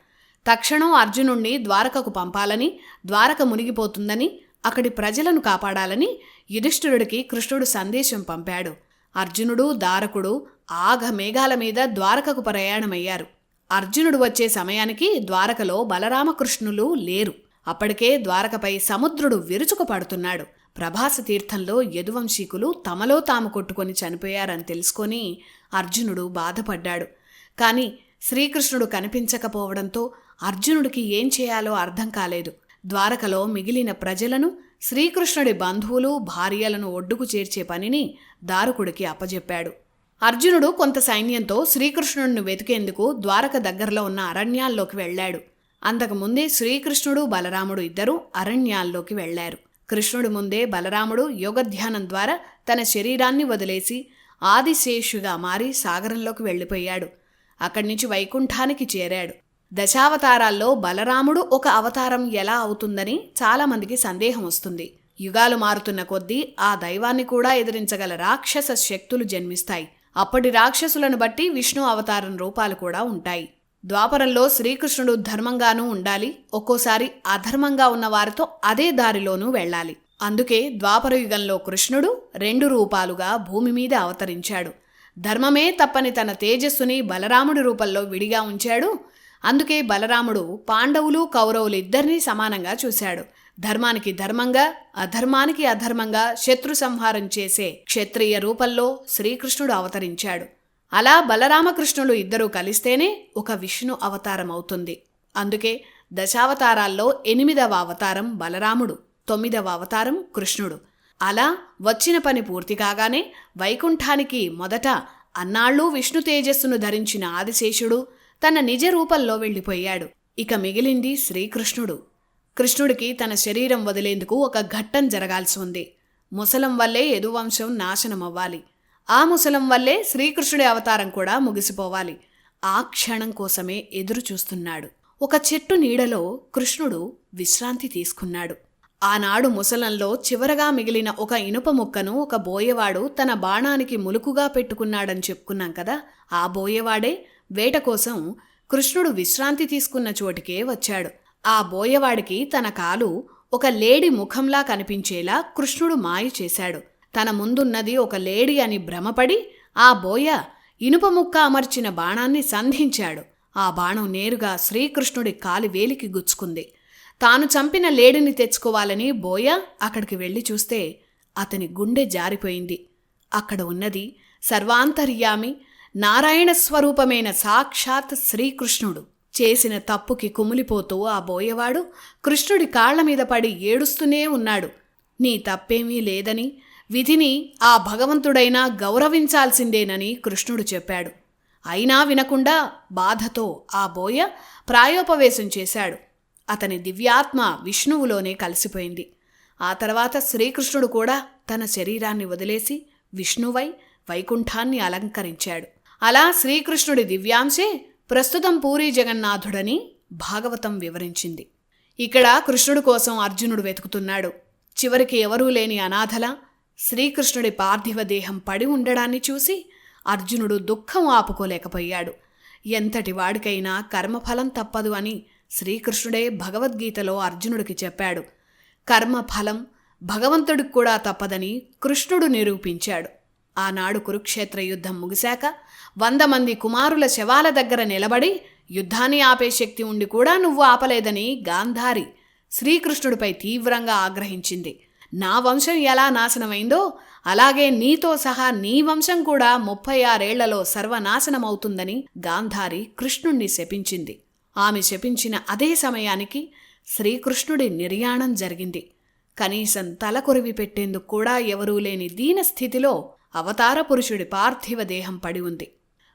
[SPEAKER 1] తక్షణం అర్జునుణ్ణి ద్వారకకు పంపాలని, ద్వారక మునిగిపోతుందని, అక్కడి ప్రజలను కాపాడాలని యుధిష్ఠిరుడికి కృష్ణుడు సందేశం పంపాడు. అర్జునుడు, దారకుడు ఆఘ మేఘాల మీద ద్వారకకు ప్రయాణమయ్యారు. అర్జునుడు వచ్చే సమయానికి ద్వారకలో బలరామకృష్ణులు లేరు. అప్పటికే ద్వారకపై సముద్రుడు విరుచుకు పడుతున్నాడు. ప్రభాస తీర్థంలో యదువంశీకులు తమలో తాము కొట్టుకొని చనిపోయారని తెలుసుకొని అర్జునుడు బాధపడ్డాడు. కాని శ్రీకృష్ణుడు కనిపించకపోవడంతో అర్జునుడికి ఏం చేయాలో అర్థం కాలేదు. ద్వారకలో మిగిలిన ప్రజలను, శ్రీకృష్ణుడి బంధువులు, భార్యలను ఒడ్డుకు చేర్చే పనిని దారుకుడికి అప్పజెప్పాడు. అర్జునుడు కొంత సైన్యంతో శ్రీకృష్ణుడిని వెతికేందుకు ద్వారక దగ్గరలో ఉన్న అరణ్యాల్లోకి వెళ్లాడు. అంతకుముందే శ్రీకృష్ణుడు, బలరాముడు ఇద్దరూ అరణ్యాల్లోకి వెళ్లారు. కృష్ణుడి ముందే బలరాముడు యోగధ్యానం ద్వారా తన శరీరాన్ని వదిలేసి ఆదిశేషుగా మారి సాగరంలోకి వెళ్ళిపోయాడు. అక్కడి నుంచి వైకుంఠానికి చేరాడు. దశావతారాల్లో బలరాముడు ఒక అవతారం ఎలా అవుతుందని చాలామందికి సందేహం వస్తుంది. యుగాలు మారుతున్న కొద్దీ ఆ దైవాన్ని కూడా ఎదిరించగల రాక్షస శక్తులు జన్మిస్తాయి. అప్పటి రాక్షసులను బట్టి విష్ణు అవతారం రూపాలు కూడా ఉంటాయి. ద్వాపరంలో శ్రీకృష్ణుడు ధర్మంగానూ ఉండాలి, ఒక్కోసారి అధర్మంగా ఉన్న వారితో అదే దారిలోనూ వెళ్ళాలి. అందుకే ద్వాపర యుగంలో కృష్ణుడు 2 రూపాలుగా భూమి మీద అవతరించాడు. ధర్మమే తప్పని తన తేజస్సుని బలరాముడి రూపంలో విడిగా ఉంచాడు. అందుకే బలరాముడు పాండవులు, కౌరవులు ఇద్దరినీ సమానంగా చూశాడు. ధర్మానికి ధర్మంగా, అధర్మానికి అధర్మంగా శత్రు సంహారం చేసే క్షత్రియ రూపంలో శ్రీకృష్ణుడు అవతరించాడు. అలా బలరామకృష్ణులు ఇద్దరూ కలిస్తేనే ఒక విష్ణు అవతారం అవుతుంది. అందుకే దశావతారాల్లో 8వ అవతారం బలరాముడు, 9వ అవతారం కృష్ణుడు. అలా వచ్చిన పని పూర్తి కాగానే వైకుంఠానికి మొదట అన్నాళ్ళు విష్ణు తేజస్సును ధరించిన ఆదిశేషుడు తన నిజ రూపంలో వెళ్ళిపోయాడు. ఇక మిగిలింది శ్రీకృష్ణుడు. కృష్ణుడికి తన శరీరం వదిలేందుకు ఒక ఘట్టం జరగాల్సి ఉంది. ముసలం వల్లే యదువంశం నాశనమవ్వాలి. ఆ ముసలం వల్లే శ్రీకృష్ణుడి అవతారం కూడా ముగిసిపోవాలి. ఆ క్షణం కోసమే ఎదురు చూస్తున్నాడు. ఒక చెట్టు నీడలో కృష్ణుడు విశ్రాంతి తీసుకున్నాడు. ఆనాడు ముసలంలో చివరగా మిగిలిన ఒక ఇనుప ముక్కను ఒక బోయవాడు తన బాణానికి ములుకుగా పెట్టుకున్నాడని చెప్పుకున్నాం కదా. ఆ బోయవాడే వేట కోసం కృష్ణుడు విశ్రాంతి తీసుకున్న చోటికే వచ్చాడు. ఆ బోయవాడికి తన కాలు ఒక లేడి ముఖంలా కనిపించేలా కృష్ణుడు మాయ చేశాడు. తన ముందున్నది ఒక లేడి అని భ్రమపడి ఆ బోయ ఇనుప ముక్క అమర్చిన బాణాన్ని సంధించాడు. ఆ బాణం నేరుగా శ్రీకృష్ణుడి కాలి వేలికి గుచ్చుకుంది. తాను చంపిన లేడిని తెచ్చుకోవాలని బోయ అక్కడికి వెళ్లి చూస్తే అతని గుండె జారిపోయింది. అక్కడ ఉన్నది సర్వాంతర్యామి నారాయణ స్వరూపమైన సాక్షాత్ శ్రీకృష్ణుడు. చేసిన తప్పుకి కుమిలిపోతూ ఆ బోయవాడు కృష్ణుడి కాళ్ల మీద పడి ఏడుస్తూనే ఉన్నాడు. నీ తప్పేమీ లేదని, విధిని ఆ భగవంతుడైనా గౌరవించాల్సిందేనని కృష్ణుడు చెప్పాడు. అయినా వినకుండా బాధతో ఆ బోయ ప్రాయోపవేశం చేశాడు. అతని దివ్యాత్మ విష్ణువులోనే కలిసిపోయింది. ఆ తర్వాత శ్రీకృష్ణుడు కూడా తన శరీరాన్ని వదిలేసి విష్ణువై వైకుంఠాన్ని అలంకరించాడు. అలా శ్రీకృష్ణుడి దివ్యాంశే ప్రస్తుతం పూరీ జగన్నాథుడని భాగవతం వివరించింది. ఇక్కడ కృష్ణుడి కోసం అర్జునుడు వెతుకుతున్నాడు. చివరికి ఎవరూ లేని అనాథలా శ్రీకృష్ణుడి పార్థివ దేహం పడి ఉండడాన్ని చూసి అర్జునుడు దుఃఖం ఆపుకోలేకపోయాడు. ఎంతటి వాడికైనా కర్మఫలం తప్పదు అని శ్రీకృష్ణుడే భగవద్గీతలో అర్జునుడికి చెప్పాడు. కర్మఫలం భగవంతుడికి కూడా తప్పదని కృష్ణుడు నిరూపించాడు. ఆనాడు కురుక్షేత్ర యుద్ధం ముగిశాక 100 మంది కుమారుల శవాల దగ్గర నిలబడి యుద్ధాన్ని ఆపే శక్తి ఉండి కూడా నువ్వు ఆపలేదని గాంధారి శ్రీకృష్ణుడిపై తీవ్రంగా ఆగ్రహించింది. నా వంశం ఎలా నాశనమైందో అలాగే నీతో సహా నీ వంశం కూడా 36 ఏళ్లలో సర్వనాశనమవుతుందని గాంధారి కృష్ణుణ్ణి శపించింది. ఆమె శపించిన అదే సమయానికి శ్రీకృష్ణుడి నిర్యాణం జరిగింది. కనీసం తలకొరివి పెట్టేందుకు కూడా ఎవరూ లేని దీనస్థితిలో అవతార పురుషుడి పార్థివ దేహం పడి ఉంది.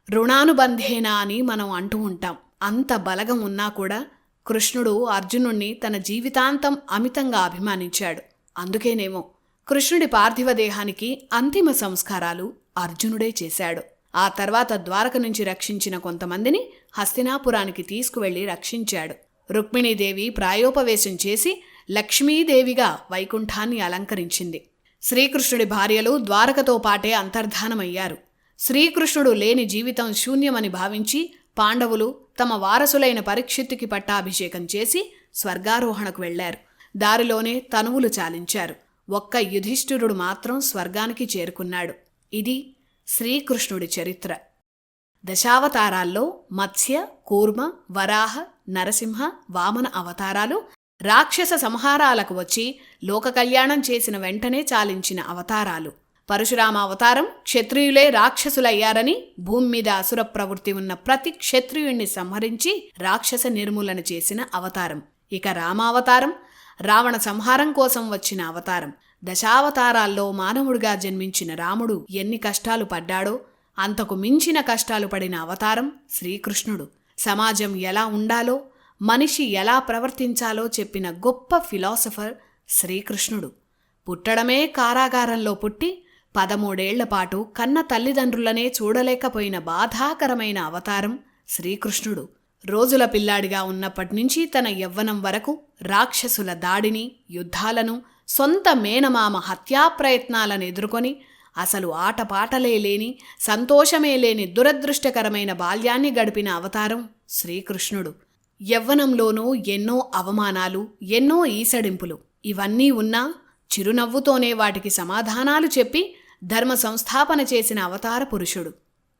[SPEAKER 1] రుణానుబంధేనా అని మనం అంటూ ఉంటాం. అంత బలగం ఉన్నా కూడా కృష్ణుడు అర్జునుణ్ణి తన జీవితాంతం అమితంగా అభిమానించాడు. అందుకేనేమో కృష్ణుడి పార్థివ దేహానికి అంతిమ సంస్కారాలు అర్జునుడే చేశాడు. ఆ తర్వాత ద్వారక నుంచి రక్షించిన కొంతమందిని హస్తినాపురానికి తీసుకువెళ్లి రక్షించాడు. రుక్మిణీదేవి ప్రాయోపవేశం చేసి లక్ష్మీదేవిగా వైకుంఠాన్ని అలంకరించింది. శ్రీకృష్ణుడి భార్యలు ద్వారకతో పాటే అంతర్ధానమయ్యారు. శ్రీకృష్ణుడు లేని జీవితం శూన్యమని భావించి పాండవులు తమ వారసులైన పరీక్షిత్తుకి పట్టాభిషేకం చేసి స్వర్గారోహణకు వెళ్లారు. దారిలోనే తనువులు చాలించారు. ఒక్క యుధిష్ఠిరుడు మాత్రం స్వర్గానికి చేరుకున్నాడు. ఇది శ్రీకృష్ణుడి చరిత్ర. దశావతారాల్లో మత్స్య, కూర్మ, వరాహ, నరసింహ, వామన అవతారాలు రాక్షస సంహారాలకు వచ్చి లోక కళ్యాణం చేసిన వెంటనే చాలించిన అవతారాలు. పరశురామ అవతారం క్షత్రియులే రాక్షసులయ్యారని భూమి మీద అసుర ప్రవృత్తి ఉన్న ప్రతి క్షత్రియుణ్ణి సంహరించి రాక్షస నిర్మూలన చేసిన అవతారం. ఇక రామావతారం రావణ సంహారం కోసం వచ్చిన అవతారం. దశావతారాల్లో మానవుడిగా జన్మించిన రాముడు ఎన్ని కష్టాలు పడ్డాడో అంతకు మించిన కష్టాలు పడిన అవతారం శ్రీకృష్ణుడు. సమాజం ఎలా ఉండాలో, మనిషి ఎలా ప్రవర్తించాలో చెప్పిన గొప్ప ఫిలాసఫర్ శ్రీకృష్ణుడు. పుట్టడమే కారాగారంలో పుట్టి 13 ఏళ్ల పాటు కన్న తల్లిదండ్రులనే చూడలేకపోయిన బాధాకరమైన అవతారం శ్రీకృష్ణుడు. రోజుల పిల్లాడిగా ఉన్నప్పటినుంచి తన యవ్వనం వరకు రాక్షసుల దాడిని, యుద్ధాలను, సొంత మేనమామ హత్యాప్రయత్నాలను ఎదుర్కొని అసలు ఆటపాటలే లేని, సంతోషమే లేని దురదృష్టకరమైన బాల్యాన్ని గడిపిన అవతారం శ్రీకృష్ణుడు. యవ్వనంలోనూ ఎన్నో అవమానాలు, ఎన్నో ఈసడింపులు, ఇవన్నీ ఉన్నా చిరునవ్వుతోనే వాటికి సమాధానాలు చెప్పి ధర్మ సంస్థాపన చేసిన అవతార పురుషుడు.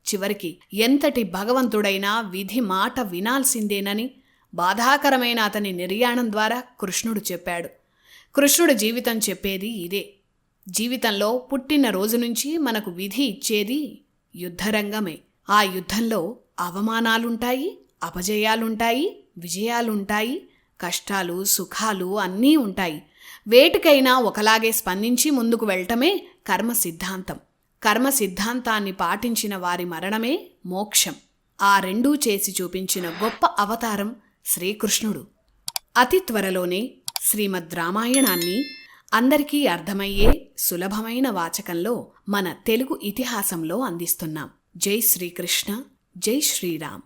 [SPEAKER 1] చివరికి ఎంతటి భగవంతుడైనా విధి మాట వినాల్సిందేనని బాధాకరమైన అతని నిర్యాణం ద్వారా కృష్ణుడు చెప్పాడు. కృష్ణుడి జీవితం చెప్పేది ఇదే. జీవితంలో పుట్టిన రోజు నుంచి మనకు విధి ఇచ్చేది యుద్ధరంగమే. ఆ యుద్ధంలో అవమానాలుంటాయి, అపజయాలుంటాయి, విజయాలుంటాయి, కష్టాలు, సుఖాలు అన్నీ ఉంటాయి. వేటికైనా ఒకలాగే స్పందించి ముందుకు వెళ్ళటమే కర్మ సిద్ధాంతం. కర్మ సిద్ధాంతాన్ని పాటించిన వారి మరణమే మోక్షం. ఆ రెండూ చేసి చూపించిన గొప్ప అవతారం శ్రీకృష్ణుడు. అతి త్వరలోనే శ్రీమద్ రామాయణాన్ని అందరికీ అర్థమయ్యే సులభమైన వాచకంలో మన తెలుగు ఇతిహాసంలో అందిస్తున్నాం. జై శ్రీకృష్ణ, జై శ్రీరామ్.